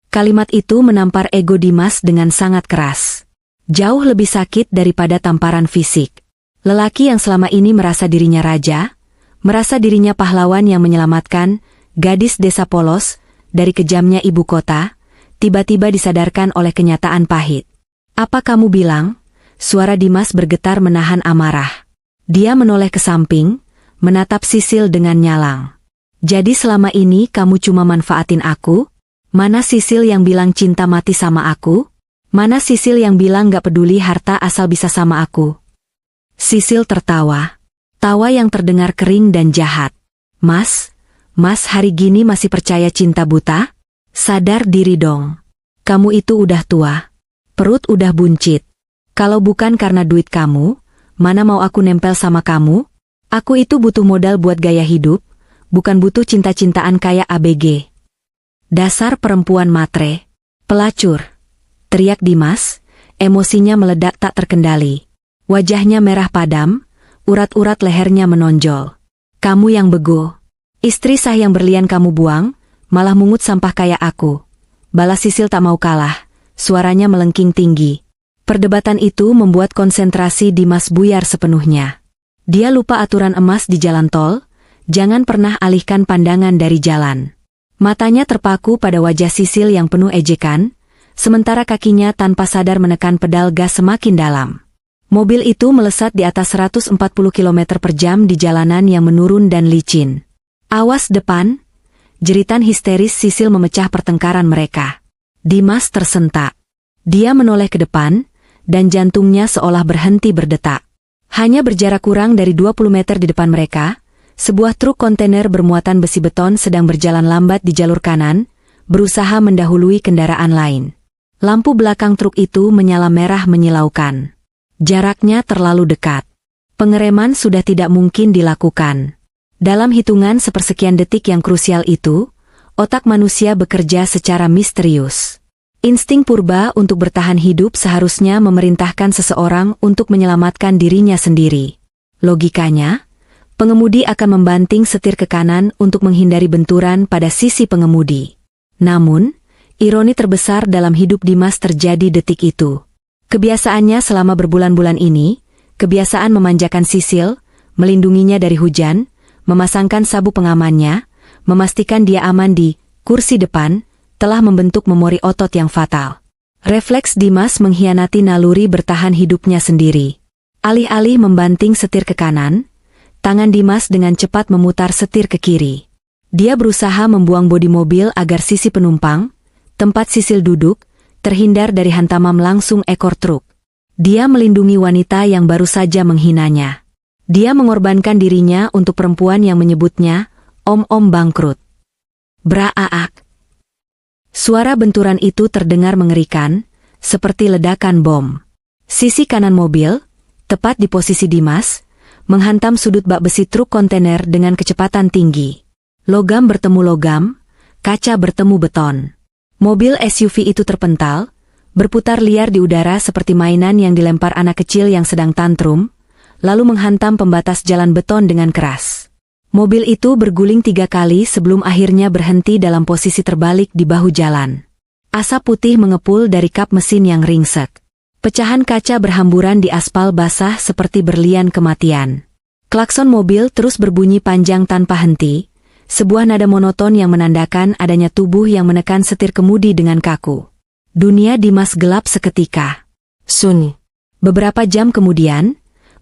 Kalimat itu menampar ego Dimas dengan sangat keras. Jauh lebih sakit daripada tamparan fisik. Lelaki yang selama ini merasa dirinya raja, merasa dirinya pahlawan yang menyelamatkan gadis desa polos dari kejamnya ibu kota, tiba-tiba disadarkan oleh kenyataan pahit. Apa kamu bilang? Suara Dimas bergetar menahan amarah. Dia menoleh ke samping, menatap Sisil dengan nyalang. Jadi selama ini kamu cuma manfaatin aku? Mana Sisil yang bilang cinta mati sama aku? Mana Sisil yang bilang gak peduli harta asal bisa sama aku? Sisil tertawa. Tawa yang terdengar kering dan jahat. Mas hari gini masih percaya cinta buta? Sadar diri dong. Kamu itu udah tua. Perut udah buncit. Kalau bukan karena duit kamu, mana mau aku nempel sama kamu? Aku itu butuh modal buat gaya hidup, bukan butuh cinta-cintaan kayak ABG. Dasar perempuan matre. Pelacur. Teriak Dimas, emosinya meledak tak terkendali. Wajahnya merah padam, urat-urat lehernya menonjol. Kamu yang bego. Istri sah yang berlian kamu buang, malah mungut sampah kayak aku. Balas Sisil tak mau kalah, suaranya melengking tinggi. Perdebatan itu membuat konsentrasi Dimas buyar sepenuhnya. Dia lupa aturan emas di jalan tol, jangan pernah alihkan pandangan dari jalan. Matanya terpaku pada wajah Sisil yang penuh ejekan, sementara kakinya tanpa sadar menekan pedal gas semakin dalam. Mobil itu melesat di atas 140 km per jam di jalanan yang menurun dan licin. Awas depan! Jeritan histeris Sisil memecah pertengkaran mereka. Dimas tersentak. Dia menoleh ke depan, dan jantungnya seolah berhenti berdetak. Hanya berjarak kurang dari 20 meter di depan mereka, sebuah truk kontainer bermuatan besi beton sedang berjalan lambat di jalur kanan, berusaha mendahului kendaraan lain. Lampu belakang truk itu menyala merah menyilaukan. Jaraknya terlalu dekat. Pengereman sudah tidak mungkin dilakukan. Dalam hitungan sepersekian detik yang krusial itu, otak manusia bekerja secara misterius. Insting purba untuk bertahan hidup seharusnya memerintahkan seseorang untuk menyelamatkan dirinya sendiri. Logikanya, pengemudi akan membanting setir ke kanan untuk menghindari benturan pada sisi pengemudi. Namun, ironi terbesar dalam hidup Dimas terjadi detik itu. Kebiasaannya selama berbulan-bulan ini, kebiasaan memanjakan Sisil, melindunginya dari hujan, memasangkan sabuk pengamannya, memastikan dia aman di kursi depan, telah membentuk memori otot yang fatal. Refleks Dimas mengkhianati naluri bertahan hidupnya sendiri. Alih-alih membanting setir ke kanan, tangan Dimas dengan cepat memutar setir ke kiri. Dia berusaha membuang bodi mobil agar sisi penumpang, tempat Sisil duduk, terhindar dari hantaman langsung ekor truk. Dia melindungi wanita yang baru saja menghinanya. Dia mengorbankan dirinya untuk perempuan yang menyebutnya om-om bangkrut. Braaak. Suara benturan itu terdengar mengerikan, seperti ledakan bom. Sisi kanan mobil, tepat di posisi Dimas, menghantam sudut bak besi truk kontainer dengan kecepatan tinggi. Logam bertemu logam, kaca bertemu beton. Mobil SUV itu terpental, berputar liar di udara seperti mainan yang dilempar anak kecil yang sedang tantrum, lalu menghantam pembatas jalan beton dengan keras. Mobil itu berguling 3 kali sebelum akhirnya berhenti dalam posisi terbalik di bahu jalan. Asap putih mengepul dari kap mesin yang ringsek. Pecahan kaca berhamburan di aspal basah seperti berlian kematian. Klakson mobil terus berbunyi panjang tanpa henti, sebuah nada monoton yang menandakan adanya tubuh yang menekan setir kemudi dengan kaku. Dunia Dimas gelap seketika. Sunyi. Beberapa jam kemudian,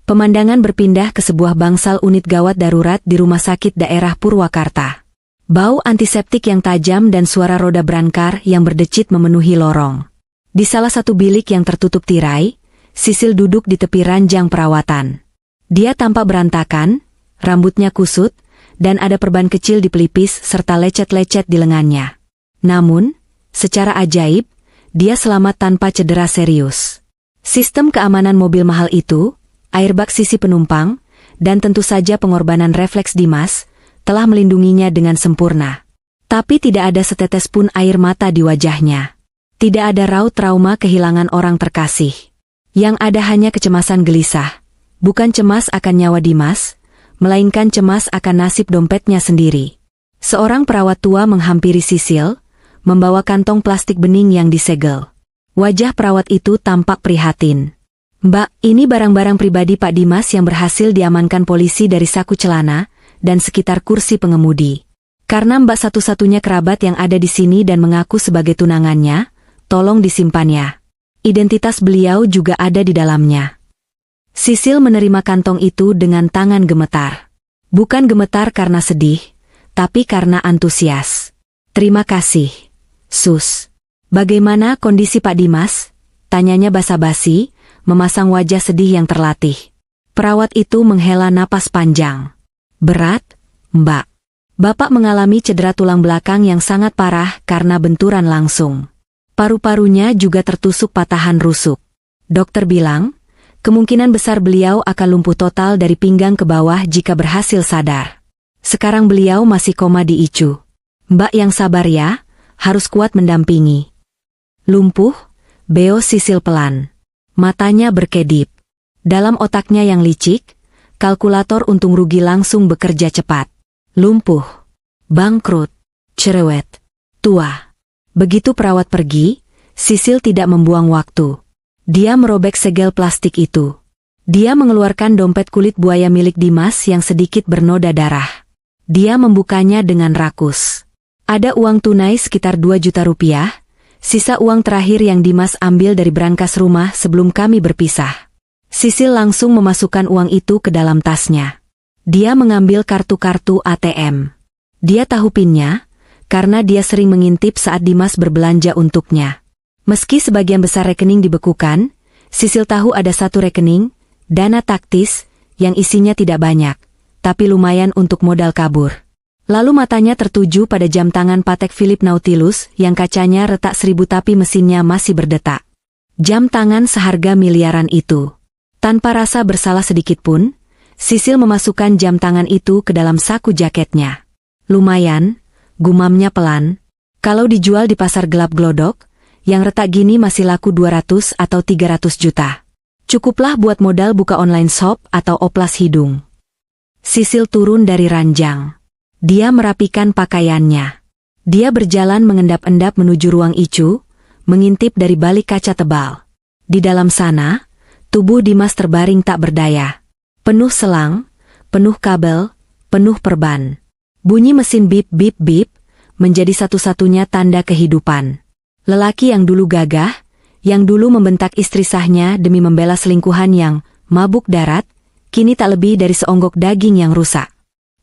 pemandangan berpindah ke sebuah bangsal unit gawat darurat di rumah sakit daerah Purwakarta. Bau antiseptik yang tajam dan suara roda berangkar yang berdecit memenuhi lorong. Di salah satu bilik yang tertutup tirai, Sisil duduk di tepi ranjang perawatan. Dia tampak berantakan, rambutnya kusut, dan ada perban kecil di pelipis serta lecet-lecet di lengannya. Namun, secara ajaib, dia selamat tanpa cedera serius. Sistem keamanan mobil mahal itu, airbag sisi penumpang, dan tentu saja pengorbanan refleks Dimas, telah melindunginya dengan sempurna. Tapi tidak ada setetes pun air mata di wajahnya. Tidak ada raut trauma kehilangan orang terkasih. Yang ada hanya kecemasan gelisah. Bukan cemas akan nyawa Dimas, melainkan cemas akan nasib dompetnya sendiri. Seorang perawat tua menghampiri Sisil, membawa kantong plastik bening yang disegel. Wajah perawat itu tampak prihatin. "Mbak, ini barang-barang pribadi Pak Dimas yang berhasil diamankan polisi dari saku celana dan sekitar kursi pengemudi. Karena Mbak satu-satunya kerabat yang ada di sini dan mengaku sebagai tunangannya, tolong disimpannya. Identitas beliau juga ada di dalamnya." Sisil menerima kantong itu dengan tangan gemetar. Bukan gemetar karena sedih, tapi karena antusias. "Terima kasih, Sus." "Bagaimana kondisi Pak Dimas?" tanyanya basa-basi, memasang wajah sedih yang terlatih. Perawat itu menghela napas panjang. "Berat, Mbak. Bapak mengalami cedera tulang belakang yang sangat parah karena benturan langsung. Paru-parunya juga tertusuk patahan rusuk. Dokter bilang, kemungkinan besar beliau akan lumpuh total dari pinggang ke bawah jika berhasil sadar. Sekarang beliau masih koma di ICU. Mbak yang sabar ya, harus kuat mendampingi." "Lumpuh?" beo Sisil pelan. Matanya berkedip. Dalam otaknya yang licik, kalkulator untung rugi langsung bekerja cepat. Lumpuh, bangkrut, cerewet, tua. Begitu perawat pergi, Sisil tidak membuang waktu. Dia merobek segel plastik itu. Dia mengeluarkan dompet kulit buaya milik Dimas yang sedikit bernoda darah. Dia membukanya dengan rakus. Ada uang tunai sekitar 2 juta rupiah, sisa uang terakhir yang Dimas ambil dari brankas rumah sebelum kami berpisah. Sisil langsung memasukkan uang itu ke dalam tasnya. Dia mengambil kartu-kartu ATM. Dia tahu PIN-nya, karena dia sering mengintip saat Dimas berbelanja untuknya. Meski sebagian besar rekening dibekukan, Sisil tahu ada satu rekening, dana taktis, yang isinya tidak banyak, tapi lumayan untuk modal kabur. Lalu matanya tertuju pada jam tangan Patek Philippe Nautilus yang kacanya retak 1000 tapi mesinnya masih berdetak. Jam tangan seharga miliaran itu. Tanpa rasa bersalah sedikitpun, Sisil memasukkan jam tangan itu ke dalam saku jaketnya. "Lumayan," gumamnya pelan. "Kalau dijual di pasar gelap glodok, yang retak gini masih laku 200 atau 300 juta. Cukuplah buat modal buka online shop atau oplas hidung." Sisil turun dari ranjang. Dia merapikan pakaiannya. Dia berjalan mengendap-endap menuju ruang ICU, mengintip dari balik kaca tebal. Di dalam sana, tubuh Dimas terbaring tak berdaya. Penuh selang, penuh kabel, penuh perban. Bunyi mesin bip-bip-bip, menjadi satu-satunya tanda kehidupan. Lelaki yang dulu gagah, yang dulu membentak istri sahnya demi membela selingkuhan yang mabuk darat, kini tak lebih dari seonggok daging yang rusak.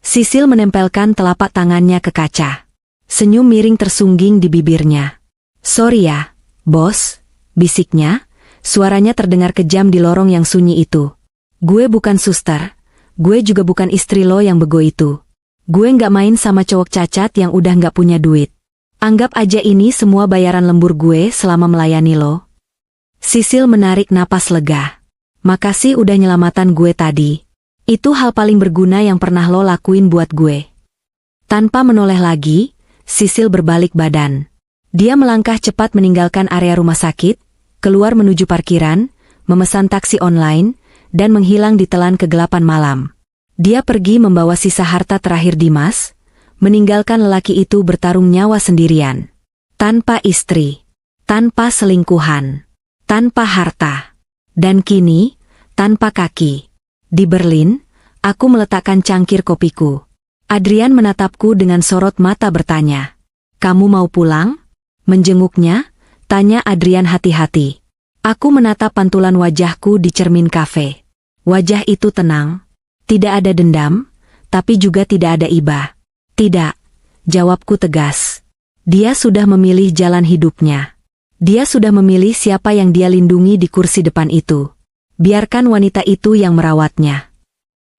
Sisil menempelkan telapak tangannya ke kaca. Senyum miring tersungging di bibirnya. "Sorry ya, bos," bisiknya, suaranya terdengar kejam di lorong yang sunyi itu. "Gue bukan suster, gue juga bukan istri lo yang bego itu. Gue nggak main sama cowok cacat yang udah nggak punya duit. Anggap aja ini semua bayaran lembur gue selama melayani lo." Sisil menarik napas lega. "Makasih udah nyelamatan gue tadi. Itu hal paling berguna yang pernah lo lakuin buat gue." Tanpa menoleh lagi, Sisil berbalik badan. Dia melangkah cepat meninggalkan area rumah sakit, keluar menuju parkiran, memesan taksi online, dan menghilang di telan kegelapan malam. Dia pergi membawa sisa harta terakhir Dimas, meninggalkan lelaki itu bertarung nyawa sendirian. Tanpa istri, tanpa selingkuhan, tanpa harta, dan kini, tanpa kaki. Di Berlin, aku meletakkan cangkir kopiku. Adrian menatapku dengan sorot mata bertanya, "Kamu mau pulang?" Menjenguknya, tanya Adrian hati-hati. Aku menatap pantulan wajahku di cermin kafe. Wajah itu tenang. Tidak ada dendam, tapi juga tidak ada iba. "Tidak," jawabku tegas. Dia sudah memilih jalan hidupnya. Dia sudah memilih siapa yang dia lindungi di kursi depan itu. Biarkan wanita itu yang merawatnya.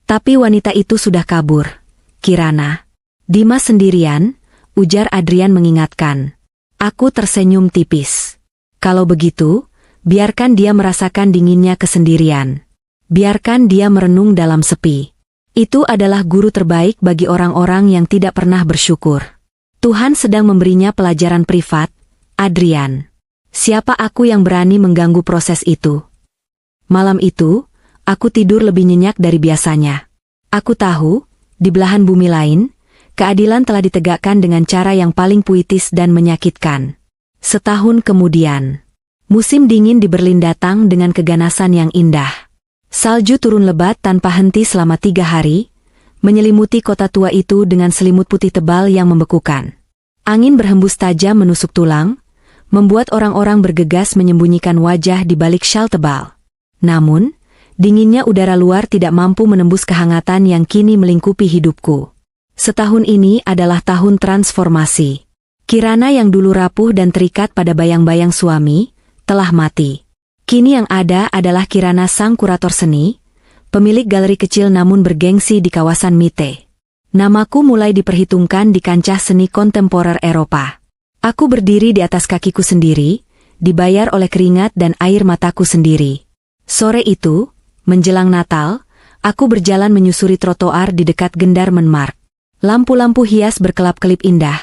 Tapi wanita itu sudah kabur. "Kirana." "Dimas sendirian," ujar Adrian mengingatkan. Aku tersenyum tipis. "Kalau begitu, biarkan dia merasakan dinginnya kesendirian. Biarkan dia merenung dalam sepi. Itu adalah guru terbaik bagi orang-orang yang tidak pernah bersyukur. Tuhan sedang memberinya pelajaran privat, Adrian. Siapa aku yang berani mengganggu proses itu?" Malam itu, aku tidur lebih nyenyak dari biasanya. Aku tahu, di belahan bumi lain, Keadilan telah ditegakkan dengan cara yang paling puitis dan menyakitkan. Setahun kemudian, musim dingin di Berlin datang dengan keganasan yang indah. Salju turun lebat tanpa henti selama 3 hari, menyelimuti kota tua itu dengan selimut putih tebal yang membekukan. Angin berhembus tajam menusuk tulang, membuat orang-orang bergegas menyembunyikan wajah di balik syal tebal. Namun, dinginnya udara luar tidak mampu menembus kehangatan yang kini melingkupi hidupku. Setahun ini adalah tahun transformasi. Kirana yang dulu rapuh dan terikat pada bayang-bayang suami, telah mati. Kini yang ada adalah Kirana sang kurator seni, pemilik galeri kecil namun bergengsi di kawasan Mitte. Namaku mulai diperhitungkan di kancah seni kontemporer Eropa. Aku berdiri di atas kakiku sendiri, dibayar oleh keringat dan air mataku sendiri. Sore itu, menjelang Natal, aku berjalan menyusuri trotoar di dekat Gendarmenmarkt. Lampu-lampu hias berkelap-kelip indah,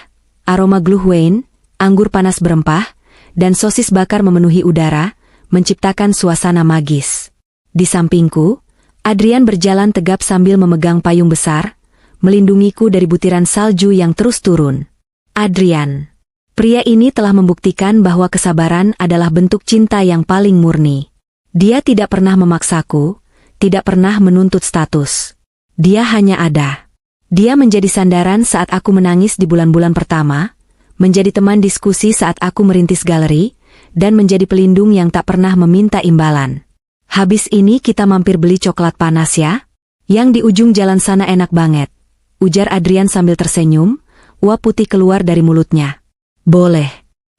aroma glühwein, anggur panas berempah, dan sosis bakar memenuhi udara, menciptakan suasana magis. Di sampingku, Adrian berjalan tegap sambil memegang payung besar, melindungiku dari butiran salju yang terus turun. Adrian. Pria ini telah membuktikan bahwa kesabaran adalah bentuk cinta yang paling murni. Dia tidak pernah memaksaku, tidak pernah menuntut status. Dia hanya ada. Dia menjadi sandaran saat aku menangis di bulan-bulan pertama, menjadi teman diskusi saat aku merintis galeri, dan menjadi pelindung yang tak pernah meminta imbalan. Habis ini kita mampir beli coklat panas ya? Yang di ujung jalan sana enak banget, ujar Adrian sambil tersenyum, uap putih keluar dari mulutnya. Boleh.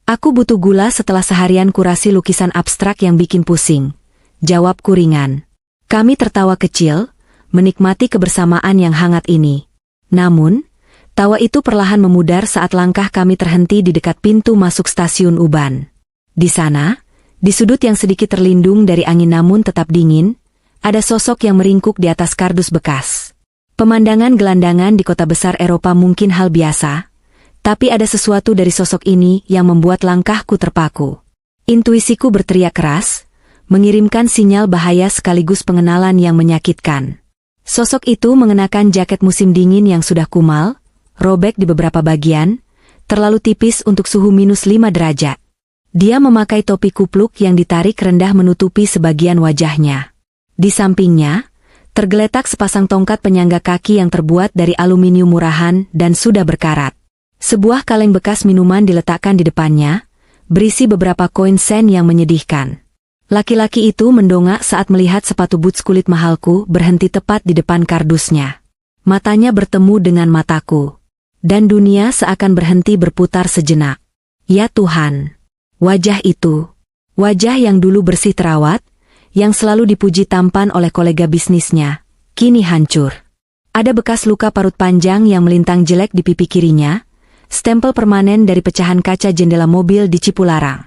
Aku butuh gula setelah seharian kurasi lukisan abstrak yang bikin pusing. Jawabku ringan. Kami tertawa kecil, menikmati kebersamaan yang hangat ini. Namun, tawa itu perlahan memudar saat langkah kami terhenti di dekat pintu masuk stasiun Uban. Di sana, di sudut yang sedikit terlindung dari angin namun tetap dingin, ada sosok yang meringkuk di atas kardus bekas. Pemandangan gelandangan di kota besar Eropa mungkin hal biasa, tapi ada sesuatu dari sosok ini yang membuat langkahku terpaku. Intuisiku berteriak keras, mengirimkan sinyal bahaya sekaligus pengenalan yang menyakitkan. Sosok itu mengenakan jaket musim dingin yang sudah kumal, robek di beberapa bagian, terlalu tipis untuk suhu -5 derajat. Dia memakai topi kupluk yang ditarik rendah menutupi sebagian wajahnya. Di sampingnya, tergeletak sepasang tongkat penyangga kaki yang terbuat dari aluminium murahan dan sudah berkarat. Sebuah kaleng bekas minuman diletakkan di depannya, berisi beberapa koin sen yang menyedihkan. Laki-laki itu mendongak saat melihat sepatu boots kulit mahalku berhenti tepat di depan kardusnya. Matanya bertemu dengan mataku. Dan dunia seakan berhenti berputar sejenak. Ya Tuhan! Wajah itu. Wajah yang dulu bersih terawat, yang selalu dipuji tampan oleh kolega bisnisnya, kini hancur. Ada bekas luka parut panjang yang melintang jelek di pipi kirinya, stempel permanen dari pecahan kaca jendela mobil di Cipularang.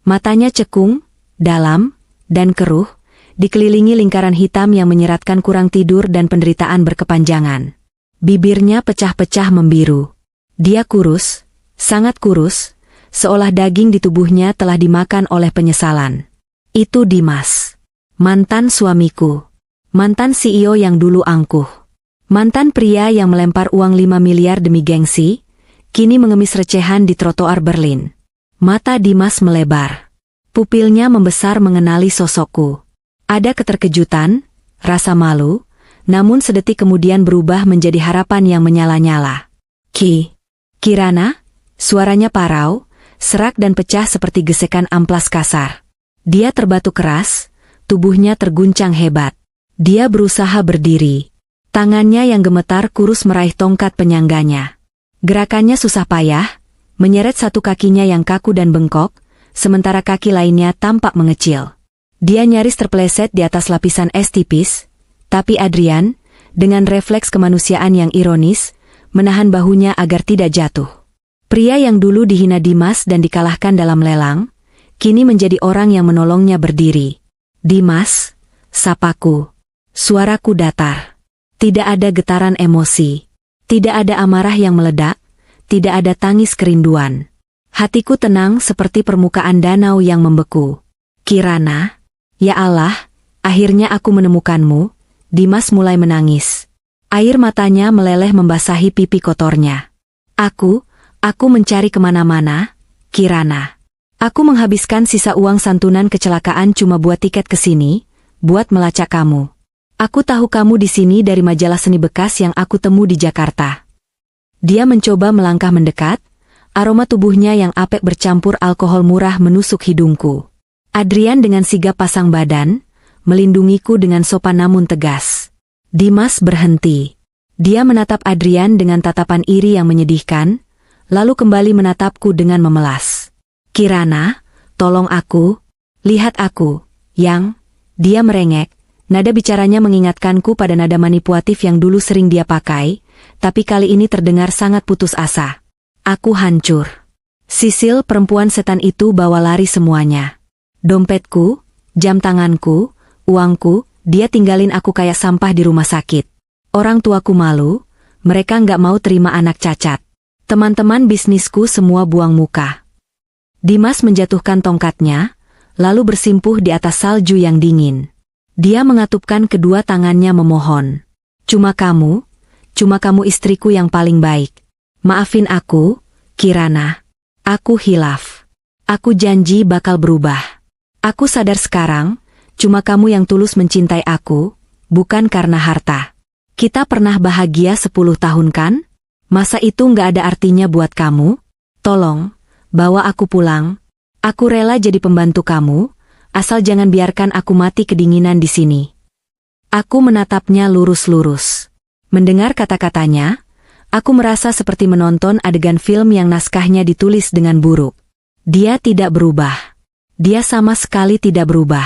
Matanya cekung, dalam, dan keruh, dikelilingi lingkaran hitam yang menyeratkan kurang tidur dan penderitaan berkepanjangan. Bibirnya pecah-pecah membiru. Dia kurus, sangat kurus, seolah daging di tubuhnya telah dimakan oleh penyesalan. Itu Dimas. Mantan suamiku. Mantan CEO yang dulu angkuh. Mantan pria yang melempar uang 5 miliar demi gengsi, kini mengemis recehan di trotoar Berlin. Mata Dimas melebar. Pupilnya membesar mengenali sosokku. Ada keterkejutan, rasa malu, namun sedetik kemudian berubah menjadi harapan yang menyala-nyala. Kirana? Suaranya parau, serak dan pecah seperti gesekan amplas kasar. Dia terbatuk keras, tubuhnya terguncang hebat. Dia berusaha berdiri. Tangannya yang gemetar kurus meraih tongkat penyangganya. Gerakannya susah payah, menyeret satu kakinya yang kaku dan bengkok, sementara kaki lainnya tampak mengecil. Dia nyaris terpeleset di atas lapisan es tipis, tapi Adrian, dengan refleks kemanusiaan yang ironis, menahan bahunya agar tidak jatuh. Pria yang dulu dihina Dimas dan dikalahkan dalam lelang, kini menjadi orang yang menolongnya berdiri. Dimas, sapaku. Suaraku datar. Tidak ada getaran emosi. Tidak ada amarah yang meledak, tidak ada tangis kerinduan. Hatiku tenang seperti permukaan danau yang membeku. Kirana, ya Allah, akhirnya aku menemukanmu. Dimas mulai menangis. Air matanya meleleh membasahi pipi kotornya. Aku mencari kemana-mana, Kirana. Aku menghabiskan sisa uang santunan kecelakaan cuma buat tiket ke sini, buat melacak kamu. Aku tahu kamu di sini dari majalah seni bekas yang aku temu di Jakarta. Dia mencoba melangkah mendekat, aroma tubuhnya yang apek bercampur alkohol murah menusuk hidungku. Adrian dengan sigap pasang badan, melindungiku dengan sopan namun tegas. Dimas berhenti. Dia menatap Adrian dengan tatapan iri yang menyedihkan, lalu kembali menatapku dengan memelas. Kirana, tolong aku, lihat aku, Yang. Dia merengek, nada bicaranya mengingatkanku pada nada manipulatif yang dulu sering dia pakai, tapi kali ini terdengar sangat putus asa. Aku hancur. Sisil, perempuan setan itu, bawa lari semuanya. Dompetku, jam tanganku, uangku, dia tinggalin aku kayak sampah di rumah sakit. Orang tuaku malu, mereka nggak mau terima anak cacat. Teman-teman bisnisku semua buang muka. Dimas menjatuhkan tongkatnya, lalu bersimpuh di atas salju yang dingin. Dia mengatupkan kedua tangannya memohon. Cuma kamu istriku yang paling baik. Maafin aku, Kirana. Aku hilaf. Aku janji bakal berubah. Aku sadar sekarang, cuma kamu yang tulus mencintai aku, bukan karena harta. Kita pernah bahagia 10 tahun kan? Masa itu nggak ada artinya buat kamu? Tolong, bawa aku pulang. Aku rela jadi pembantu kamu, asal jangan biarkan aku mati kedinginan di sini. Aku menatapnya lurus-lurus. Mendengar kata-katanya, aku merasa seperti menonton adegan film yang naskahnya ditulis dengan buruk. Dia tidak berubah. Dia sama sekali tidak berubah.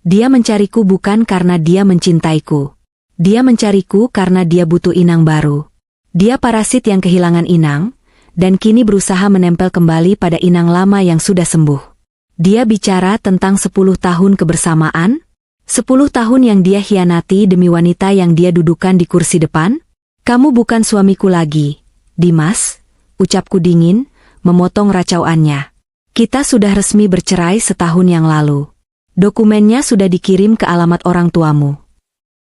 Dia mencariku bukan karena dia mencintaiku. Dia mencariku karena dia butuh inang baru. Dia parasit yang kehilangan inang, dan kini berusaha menempel kembali pada inang lama yang sudah sembuh. Dia bicara tentang 10 tahun kebersamaan, 10 tahun yang dia hianati demi wanita yang dia dudukan di kursi depan. Kamu bukan suamiku lagi, Dimas, ucapku dingin, memotong racauannya. Kita sudah resmi bercerai setahun yang lalu. Dokumennya sudah dikirim ke alamat orang tuamu.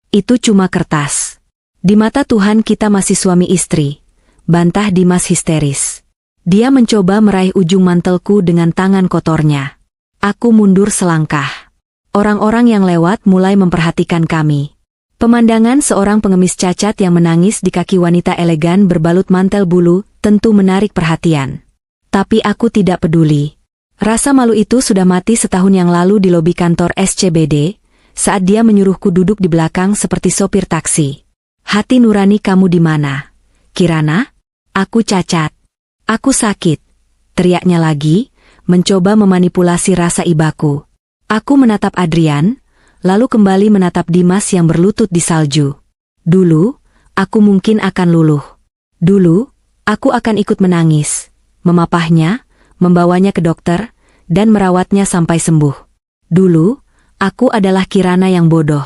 Itu cuma kertas. Di mata Tuhan kita masih suami istri, bantah Dimas histeris. Dia mencoba meraih ujung mantelku dengan tangan kotornya. Aku mundur selangkah. Orang-orang yang lewat mulai memperhatikan kami. Pemandangan seorang pengemis cacat yang menangis di kaki wanita elegan berbalut mantel bulu tentu menarik perhatian. Tapi aku tidak peduli. Rasa malu itu sudah mati setahun yang lalu di lobi kantor SCBD, saat dia menyuruhku duduk di belakang seperti sopir taksi. Hati nurani kamu di mana, Kirana? Aku cacat. Aku sakit. Teriaknya lagi, mencoba memanipulasi rasa ibaku. Aku menatap Adrian, lalu kembali menatap Dimas yang berlutut di salju. Dulu, aku mungkin akan luluh. Dulu, aku akan ikut menangis, memapahnya, membawanya ke dokter, dan merawatnya sampai sembuh. Dulu, aku adalah Kirana yang bodoh.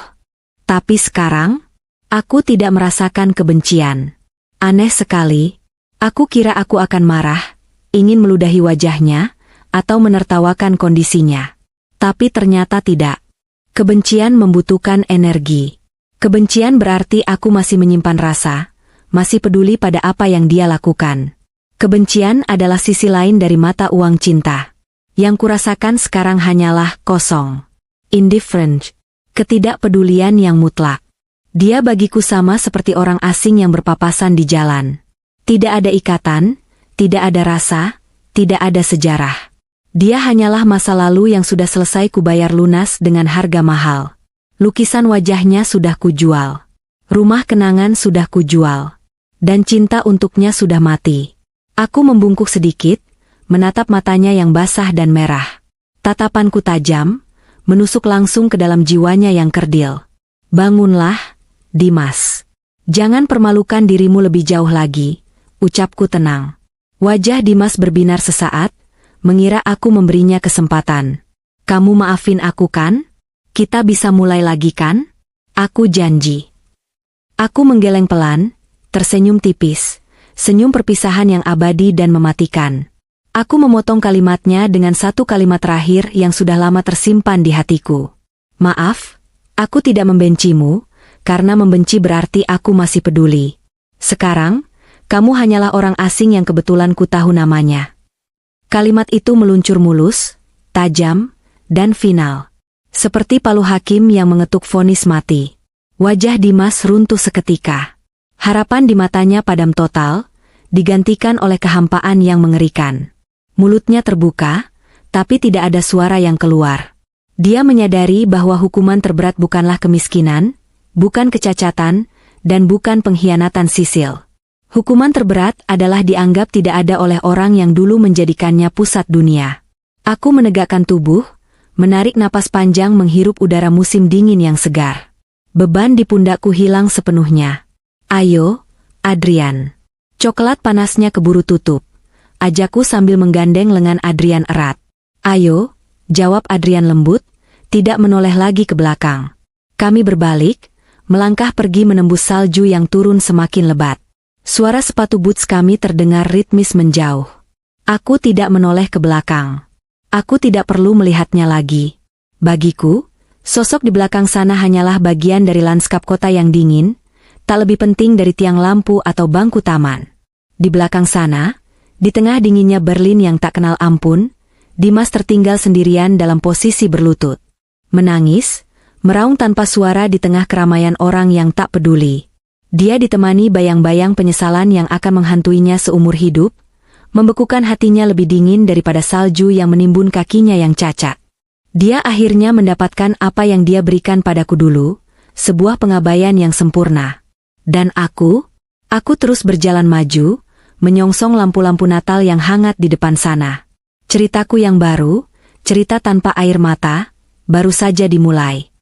Tapi sekarang, aku tidak merasakan kebencian. Aneh sekali, aku kira aku akan marah, ingin meludahi wajahnya, atau menertawakan kondisinya. Tapi ternyata tidak. Kebencian membutuhkan energi. Kebencian berarti aku masih menyimpan rasa, masih peduli pada apa yang dia lakukan. Kebencian adalah sisi lain dari mata uang cinta. Yang kurasakan sekarang hanyalah kosong. Indifferent. Ketidakpedulian yang mutlak. Dia bagiku sama seperti orang asing yang berpapasan di jalan. Tidak ada ikatan, tidak ada rasa, tidak ada sejarah. Dia hanyalah masa lalu yang sudah selesai kubayar lunas dengan harga mahal. Lukisan wajahnya sudah kujual. Rumah kenangan sudah kujual. Dan cinta untuknya sudah mati. Aku membungkuk sedikit, menatap matanya yang basah dan merah. Tatapanku tajam, menusuk langsung ke dalam jiwanya yang kerdil. Bangunlah, Dimas. Jangan permalukan dirimu lebih jauh lagi, ucapku tenang. Wajah Dimas berbinar sesaat, mengira aku memberinya kesempatan. Kamu maafin aku kan? Kita bisa mulai lagi kan? Aku janji. Aku menggeleng pelan, tersenyum tipis, senyum perpisahan yang abadi dan mematikan. Aku memotong kalimatnya dengan satu kalimat terakhir yang sudah lama tersimpan di hatiku. Maaf, aku tidak membencimu, karena membenci berarti aku masih peduli. Sekarang, kamu hanyalah orang asing yang kebetulan ku tahu namanya. Kalimat itu meluncur mulus, tajam, dan final. Seperti palu hakim yang mengetuk vonis mati. Wajah Dimas runtuh seketika. Harapan di matanya padam total, digantikan oleh kehampaan yang mengerikan. Mulutnya terbuka, tapi tidak ada suara yang keluar. Dia menyadari bahwa hukuman terberat bukanlah kemiskinan, bukan kecacatan, dan bukan pengkhianatan sisil. Hukuman terberat adalah dianggap tidak ada oleh orang yang dulu menjadikannya pusat dunia. Aku menegakkan tubuh, menarik napas panjang menghirup udara musim dingin yang segar. Beban di pundakku hilang sepenuhnya. Ayo, Adrian. Coklat panasnya keburu tutup. Ajakku sambil menggandeng lengan Adrian erat. Ayo, jawab Adrian lembut, tidak menoleh lagi ke belakang. Kami berbalik, melangkah pergi menembus salju yang turun semakin lebat. Suara sepatu boots kami terdengar ritmis menjauh. Aku tidak menoleh ke belakang. Aku tidak perlu melihatnya lagi. Bagiku, sosok di belakang sana hanyalah bagian dari lanskap kota yang dingin, tak lebih penting dari tiang lampu atau bangku taman. Di belakang sana, di tengah dinginnya Berlin yang tak kenal ampun, Dimas tertinggal sendirian dalam posisi berlutut. Menangis, meraung tanpa suara di tengah keramaian orang yang tak peduli. Dia ditemani bayang-bayang penyesalan yang akan menghantuinya seumur hidup, membekukan hatinya lebih dingin daripada salju yang menimbun kakinya yang cacat. Dia akhirnya mendapatkan apa yang dia berikan padaku dulu, sebuah pengabaian yang sempurna. Dan aku terus berjalan maju, menyongsong lampu-lampu Natal yang hangat di depan sana. Ceritaku yang baru, cerita tanpa air mata, baru saja dimulai.